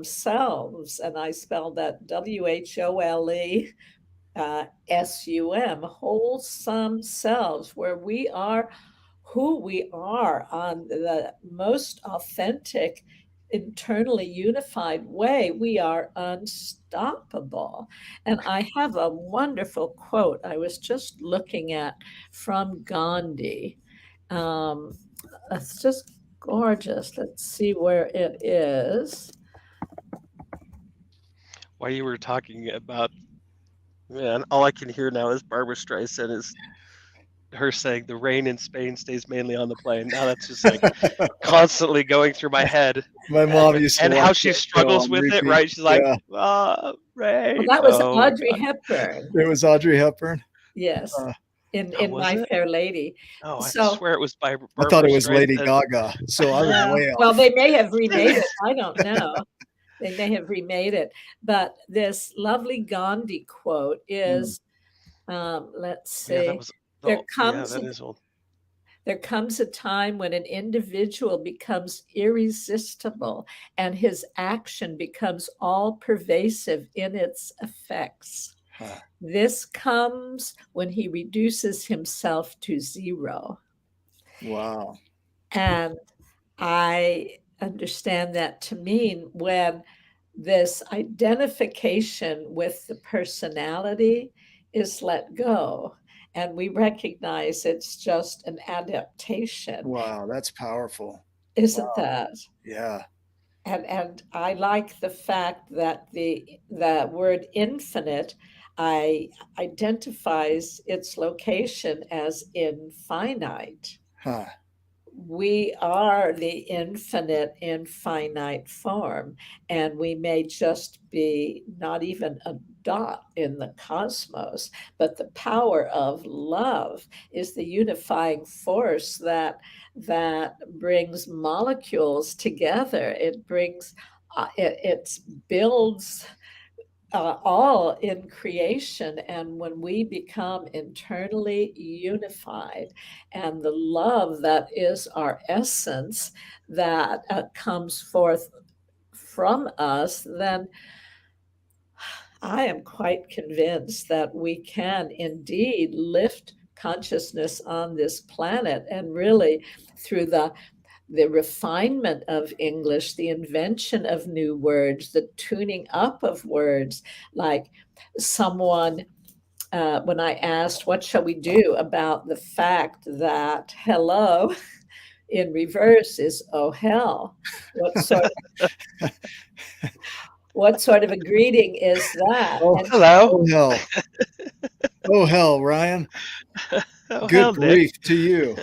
selves, and I spell that WHOLE, wholesome selves, where we are who we are on the most authentic, internally unified way, we are unstoppable. And I have a wonderful quote I was just looking at from Gandhi. Um, it's just gorgeous. Let's see where it is. While you were talking about, man, all I can hear now is Barbara Streisand, is her saying the rain in Spain stays mainly on the plain. Now that's just like constantly going through my head, My mom used to and watch how she that show struggles on with it, repeat. right? She's like, Yeah. Well, rain. that was Oh my Audrey God. Hepburn. It was Audrey Hepburn. Yes, Uh, Oh, in was My it? Fair Lady. Oh, I So, swear it was by I thought Barbara it was Lady Streisand. Gaga, so I was way well, off. they may have remade it. I don't know. They may have remade it, but this lovely Gandhi quote Mm. is, let's Yeah, that see, was there yeah, comes that is old. there comes a time when an individual becomes irresistible and his action becomes all pervasive in its effects. Huh. This comes when he reduces himself to zero. Wow. And I understand that to mean when this identification with the personality is let go, and we recognize it's just an adaptation. Wow. That's powerful. Isn't Wow. that? Yeah. And I like the fact that the word infinite I identifies its location as infinite. Huh. We are the infinite in finite form, and we may just be not even a dot in the cosmos, but the power of love is the unifying force that brings molecules together. It brings it builds all in creation. And when we become internally unified, and the love that is our essence that comes forth from us, then I am quite convinced that we can indeed lift consciousness on this planet, and really through the refinement of English, the invention of new words, the tuning up of words, like someone, when I asked, what shall we do about the fact that hello in reverse is oh hell? What sort of a greeting is that? Oh, And Hello. oh hell. Oh hell, Ryan. Oh Good hell, Nick. grief to you.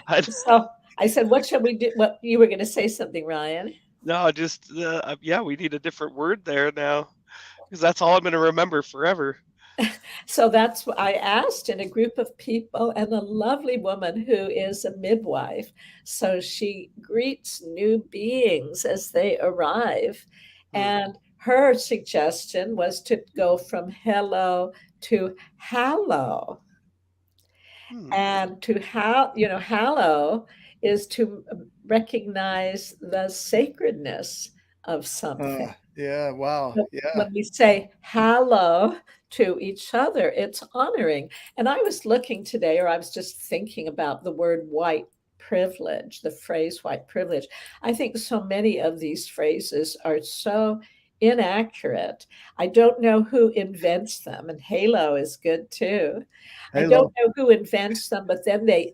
I, so I said, what shall we do? What you were going to say something, Ryan? no, just yeah, we need a different word there now because that's all I'm going to remember forever. So that's what I asked in a group of people, and a lovely woman who is a midwife. So she greets new beings as they arrive. Hmm. And her suggestion was to go from hello to hallow. Hmm. And to hallow is to recognize the sacredness of something. Yeah. Wow. So Yeah. when we say hello to each other, it's honoring. And I was looking today, or I was just thinking about the word white privilege, the phrase white privilege. I think so many of these phrases are so inaccurate. I don't know who invents them, and halo is good too. I don't Hello. know who invents them, but then they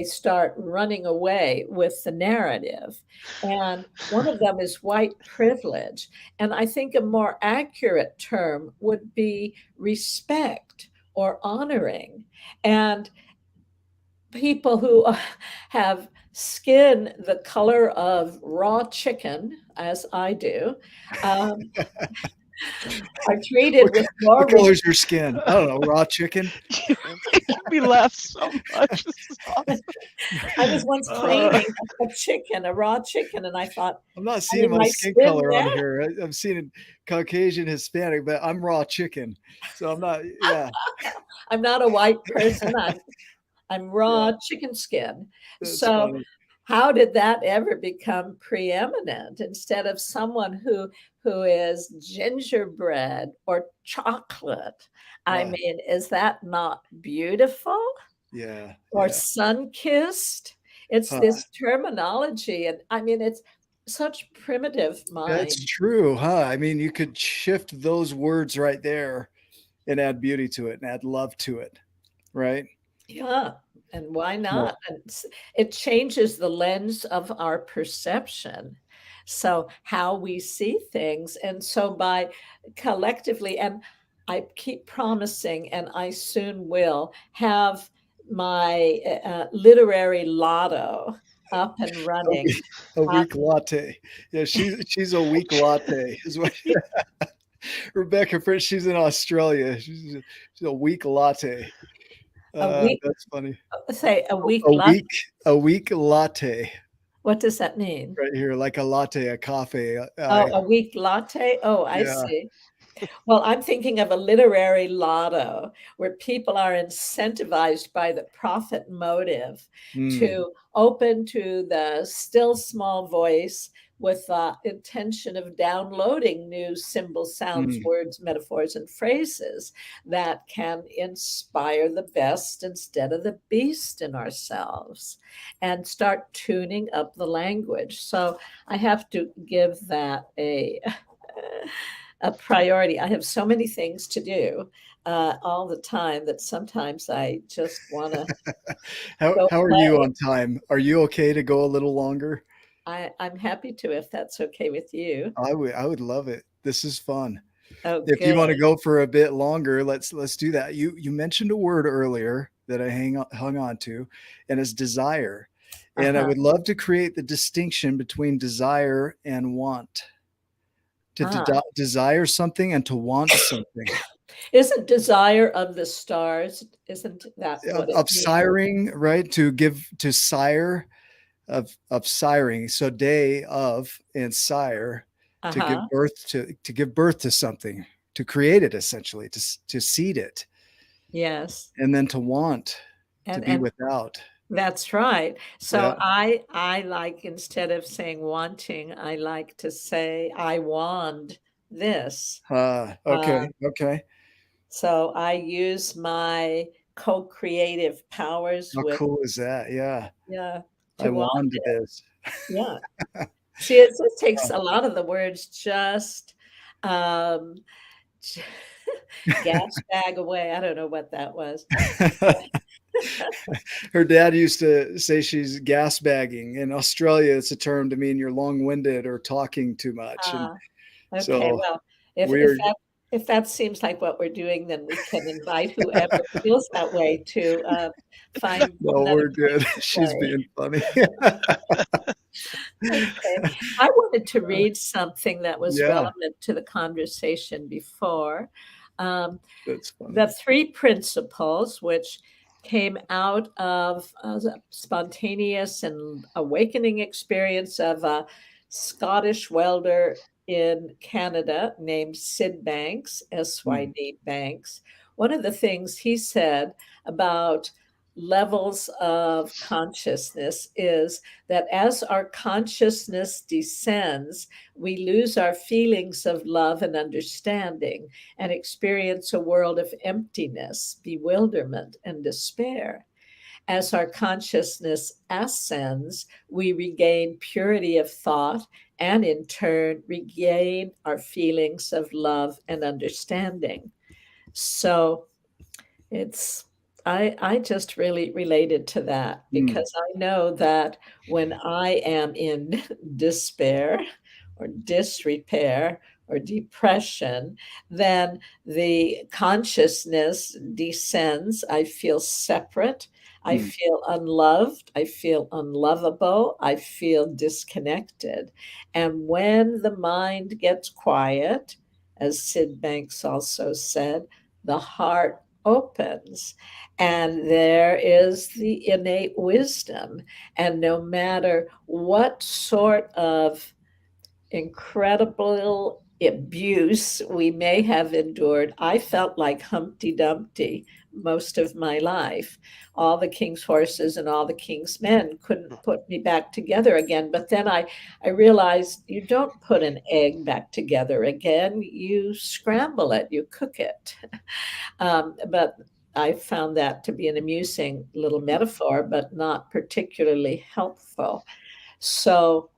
start running away with the narrative. And one of them is white privilege. And I think a more accurate term would be respect or honoring. And people who have skin the color of raw chicken, as I do, um, are treated What, with what more color's your skin? I don't know. Raw chicken. You're making me laugh so much. This is awesome. I was once Uh, cleaning a chicken, a raw chicken, and I thought, I'm not I seeing mean, my my skin skin color on now. here. I'm seeing Caucasian, Hispanic, but I'm raw chicken. So I'm not, yeah. I'm not a white person. I'm Yeah. raw chicken skin. That's So funny. how did that ever become preeminent instead of someone who is gingerbread or chocolate? I Huh. mean, is that not beautiful? Yeah. Or Yeah. sun-kissed? It's Huh. this terminology, and I mean, it's such primitive That's mind. true, huh? I mean, you could shift those words right there and add beauty to it and add love to it, right? Yeah, and why Huh. not? And it changes the lens of our perception. So how we see things. And so by collectively, and I keep promising, and I soon will have my literary lotto up and A running. weak, a Uh, weak latte. Yeah, she's a weak latte. Is what Rebecca Fritz. She's in Australia. She's a weak latte. a week, That's funny. say a week A lot. weak, a weak latte. What does that mean? right here, like a latte, a coffee. Oh, a weak latte? Oh, I Yeah. see. Well, I'm thinking of a literary lotto where people are incentivized by the profit motive Mm, to open to the still small voice with the intention of downloading new symbols, sounds, mm, words, metaphors, and phrases that can inspire the best instead of the beast in ourselves and start tuning up the language. So I have to give that a priority. I have so many things to do all the time that sometimes I just want to go how are you play. on time? Are you okay to go a little longer? I'm happy to if that's okay with you. I would love it. This is fun. Oh, If you want to good. go for a bit longer, let's do that. You mentioned a word earlier that I hung on to, and it's desire. And I Uh-huh. would love to create the distinction between desire and want. To Ah, desire something and to want something. isn't desire of the stars? Isn't that what it Of means? siring, right? To give to sire of siring. So day of and sire to Uh-huh. give birth to something, to create it essentially, to seed it, Yes. and then to want, to be And without. that's right. Yeah. So I like, instead of saying wanting, I like to say I want this. Okay. Okay. So I use my co-creative powers How with, cool is that? Yeah. yeah, I to want wanted it. this. Yeah. See, it just takes a lot of the words just um gas bag away. I don't know what that was. Her dad used to say she's gas bagging. In Australia, it's a term to mean you're long winded or talking too much. And Uh, okay, so well, if we're, that seems like what we're doing, then we can invite whoever feels that way to find no, another we're good. place to She's play. being funny. Okay. I wanted to read something that was Yeah, relevant to the conversation before. Um, that's the funny. three principles, which came out of a spontaneous and awakening experience of a Scottish welder in Canada named Sid Banks, Mm, SYD Banks. One of the things he said about levels of consciousness is that as our consciousness descends, we lose our feelings of love and understanding and experience a world of emptiness, bewilderment, and despair. As our consciousness ascends, we regain purity of thought and in turn regain our feelings of love and understanding. So it's I just really related to that mm, because I know that when I am in despair or disrepair or depression, then the consciousness descends. I feel separate. I mm, feel unloved. I feel unlovable. I feel disconnected. And when the mind gets quiet, as Sid Banks also said, the heart opens and there is the innate wisdom. And no matter what sort of incredible abuse we may have endured, I felt like Humpty Dumpty most of my life. All the king's horses and all the king's men couldn't put me back together again. But then I realized you don't put an egg back together again, you scramble it, you cook it. But I found that to be an amusing little metaphor, but not particularly helpful. So,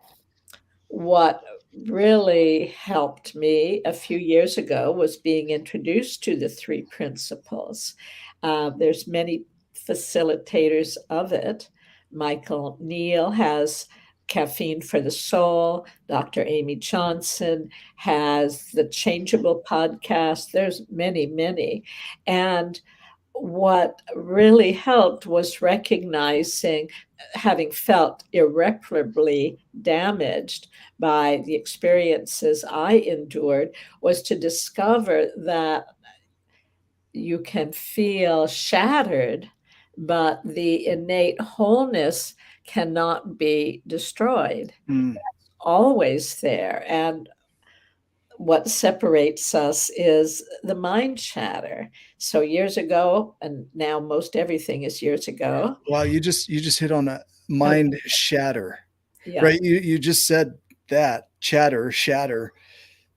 what really helped me a few years ago was being introduced to the three principles. There's many facilitators of it. Michael Neal has Caffeine for the Soul. Dr. Amy Johnson has the Changeable podcast. There's many, many. And what really helped was recognizing, having felt irreparably damaged by the experiences I endured, was to discover that you can feel shattered, but the innate wholeness cannot be destroyed. Mm. Always there. And what separates us is the mind chatter. So years ago, and now most everything is years ago. Wow, you just hit on a Oh, mind shatter, yeah. right? You just said that chatter, shatter,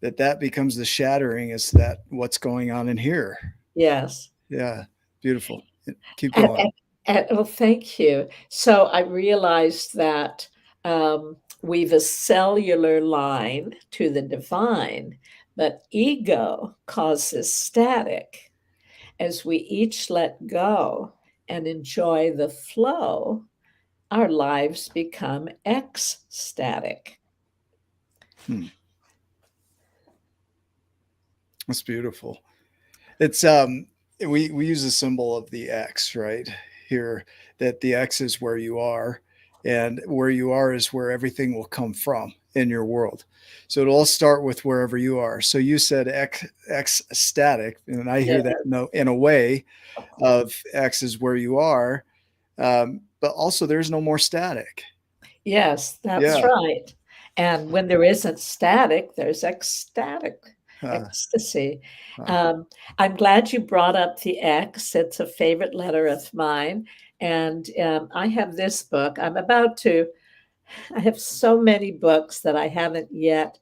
that becomes the shattering. Is that what's going on in here? Yes. Yeah, beautiful. Keep And, going. and, well, thank you. So I realized that we've a cellular line to the divine, but ego causes static. As we each let go and enjoy the flow, our lives become ecstatic. Hmm, that's beautiful. It's we use a symbol of the X right here, that the X is where you are, and where you are is where everything will come from in your world. So it'll all start with wherever you are. So you said X static, and I Yeah. hear that in a way of X is where you are, but also there's no more static. Yes, that's Yeah. right. And when there isn't static, there's ecstatic Uh, ecstasy. uh, Um, I'm glad you brought up the X. It's a favorite letter of mine. And I have this book. I have so many books that I haven't yet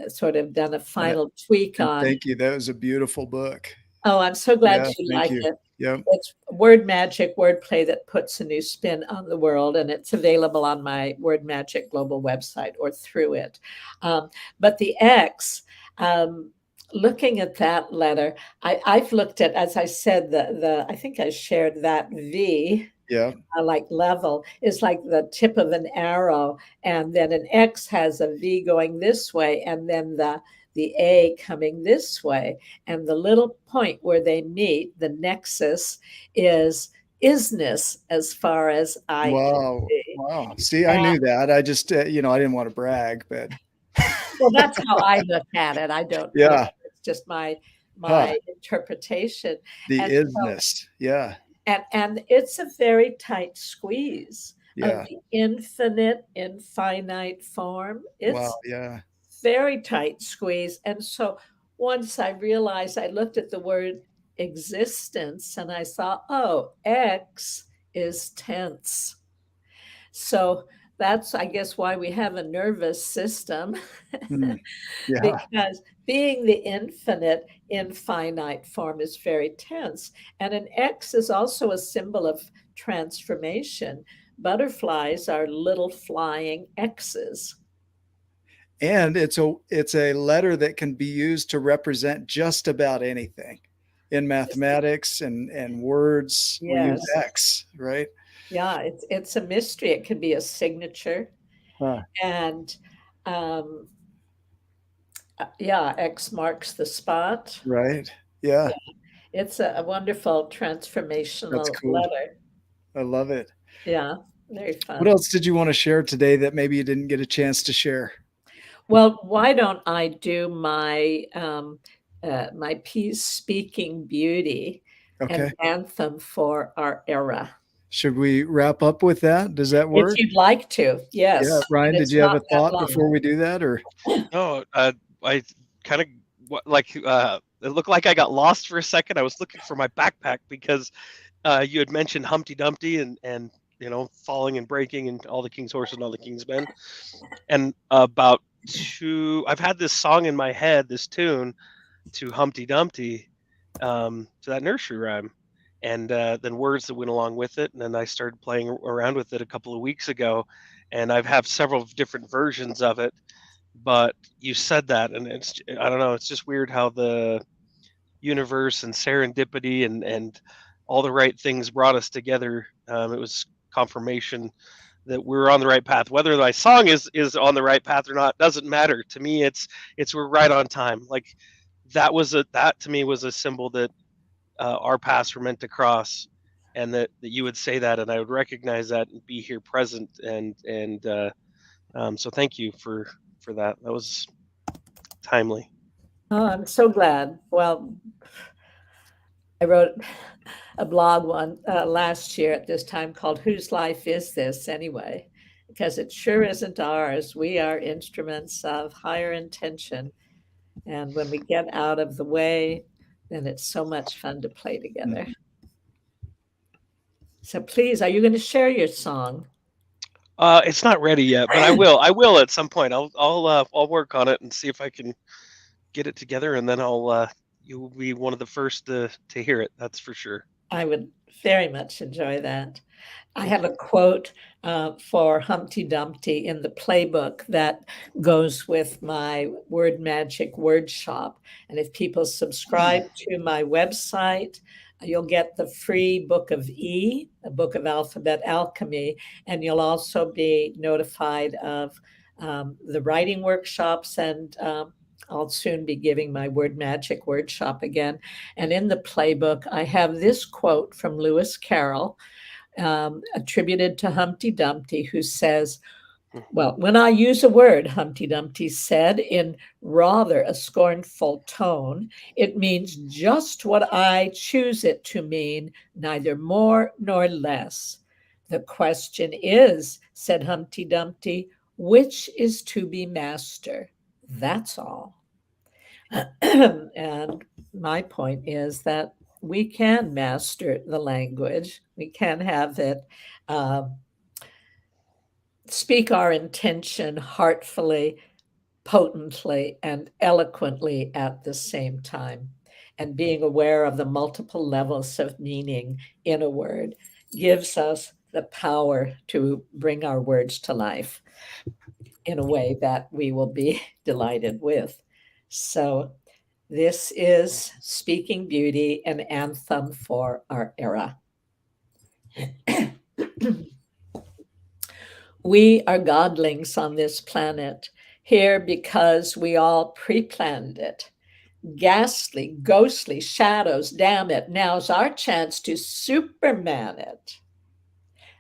sort of done a and, final tweak and on. thank you. That was a beautiful book. Oh, I'm so glad Yeah. you Thank like you. it. Yep. It's word magic, wordplay that puts a new spin on the world, and it's available on my Word Magic global website or through it. But the X, um, looking at that letter, I've looked at, as I said, the I think I shared that V, Yeah. like level, is like the tip of an arrow, and then an X has a V going this way, and then the A coming this way, and the little point where they meet, the nexus, is isness, as far as I can Wow. see. Wow. See, I And, knew that. I just, I didn't want to brag, but well, that's how I look at it. I don't know. yeah. It's just Huh. my interpretation. The And so isness. Yeah. and it's a very tight squeeze of Yeah. the infinite in finite form. Wow. It's Yeah. very tight squeeze. And so once I realized, I looked at the word existence and I saw, oh, X is tense. So that's, I guess, why we have a nervous system. Hmm. Yeah. Because being the infinite in finite form is very tense. And an X is also a symbol of transformation. Butterflies are little flying X's. And it's a letter that can be used to represent just about anything. In mathematics and words, we use Yes. X, right? Yeah, it's a mystery. It could be a signature. Huh. And um, yeah, X marks the spot. Right. Yeah. Yeah, it's a wonderful That's transformational cool. letter. I love it. Yeah, very What fun. else did you want to share today that maybe you didn't get a chance to share? Well, why don't I do my piece, Speaking Beauty, an Okay. anthem for our era? Should we wrap up with that? Does that If work? you'd like to, Yeah. yes, Ryan, and did it's you have not a that thought long. before we do that, or? No, I kind of like it looked like I got lost for a second. I was looking for my backpack because you had mentioned Humpty Dumpty and falling and breaking and all the king's horse and all the king's men. And about I've had this song in my head, this tune to Humpty Dumpty, to that nursery rhyme, and then words that went along with it. And then I started playing around with it a couple of weeks ago, and I've have several different versions of it. But you said that, and I don't know, it's just weird how the universe and serendipity and all the right things brought us together. It was confirmation that we're on the right path. Whether my song is on the right path or not doesn't matter to me. It's we're right on time. Like that to me was a symbol that our paths were meant to cross, and that you would say that, and I would recognize that and be here present. And so thank you for that. That was timely. Oh, I'm so glad. Well, I wrote a blog one last year at this time called "Whose Life Is This Anyway?" because it sure isn't ours. We are instruments of higher intention. And when we get out of the way, then it's so much fun to play together. So please, are you going to share your song? It's not ready yet, but I will. I will at some point. I'll work on it and see if I can get it together, and then you'll be one of the first to hear it. That's for sure. I would very much enjoy that. I Thank have you. a quote for Humpty Dumpty in the playbook that goes with my word magic word shop. And if people subscribe to my website, you'll get the free book of E, a book of alphabet alchemy, and you'll also be notified of the writing workshops. And I'll soon be giving my word magic word shop again. And in the playbook, I have this quote from Lewis Carroll, attributed to Humpty Dumpty, who says, well, when I use a word, Humpty Dumpty said in rather a scornful tone, it means just what I choose it to mean, neither more nor less. The question is, said Humpty Dumpty, which is to be master? That's all. And my point is that we can master the language. We can have it speak our intention heartfully, potently, and eloquently at the same time. And being aware of the multiple levels of meaning in a word gives us the power to bring our words to life in a way that we will be delighted with. So, this is Speaking Beauty, an anthem for our era. We are godlings on this planet, here because we all pre-planned it. Ghastly, ghostly shadows, damn it, now's our chance to Superman it.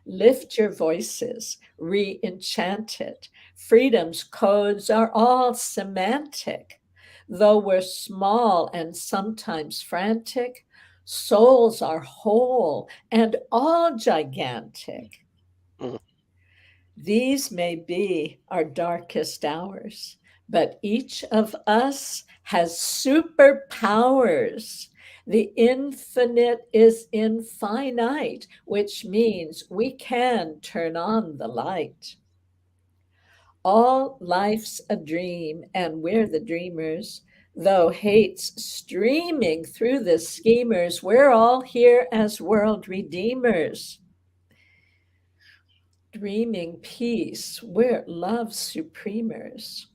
Lift your voices, re-enchant it. Freedom's codes are all semantic. Though we're small and sometimes frantic, souls are whole and all gigantic. Mhm. These may be our darkest hours, but each of us has superpowers. The infinite is infinite, which means we can turn on the light. All life's a dream, and we're the dreamers. Though hate's streaming through the schemers, we're all here as world redeemers. Dreaming peace, we're love's supremers.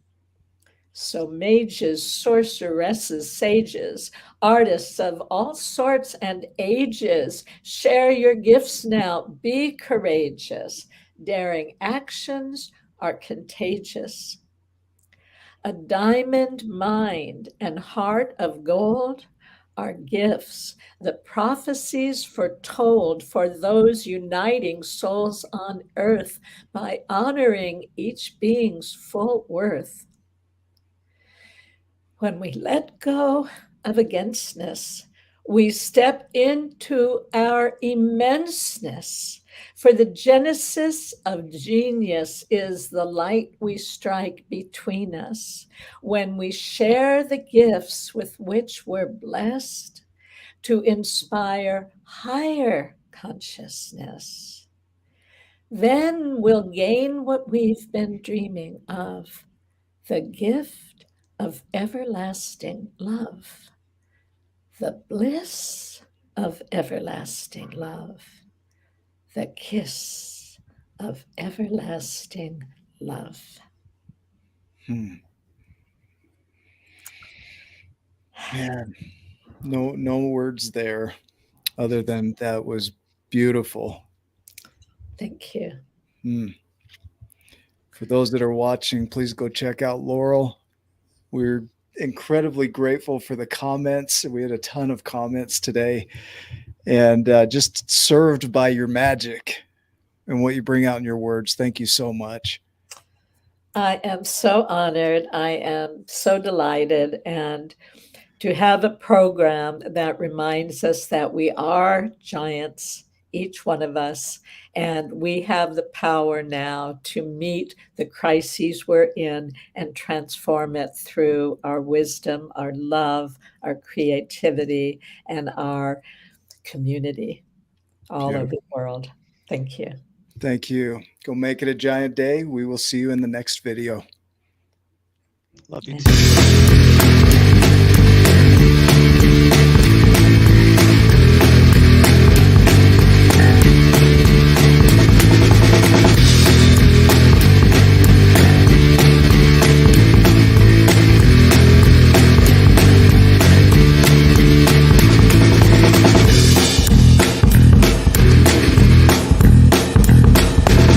So mages, sorceresses, sages, artists of all sorts and ages, share your gifts now, be courageous. Daring actions are contagious. A diamond mind and heart of gold are gifts, the prophecies foretold for those uniting souls on earth by honoring each being's full worth. When we let go of againstness, we step into our immenseness. For the genesis of genius is the light we strike between us when we share the gifts with which we're blessed to inspire higher consciousness. Then we'll gain what we've been dreaming of, the gift of everlasting love, the bliss of everlasting love, the kiss of everlasting love. Man, no words there other than that was beautiful. Thank you. For those that are watching, please go check out Laurel. We're incredibly grateful for the comments. We had a ton of comments today, and just served by your magic and what you bring out in your words. Thank you so much. I am so honored. I am so delighted. And to have a program that reminds us that we are giants each one of us. And we have the power now to meet the crises we're in and transform it through our wisdom, our love, our creativity, and our community all over the world. Thank you. Thank you. Go make it a giant day. We will see you in the next video. Love you too.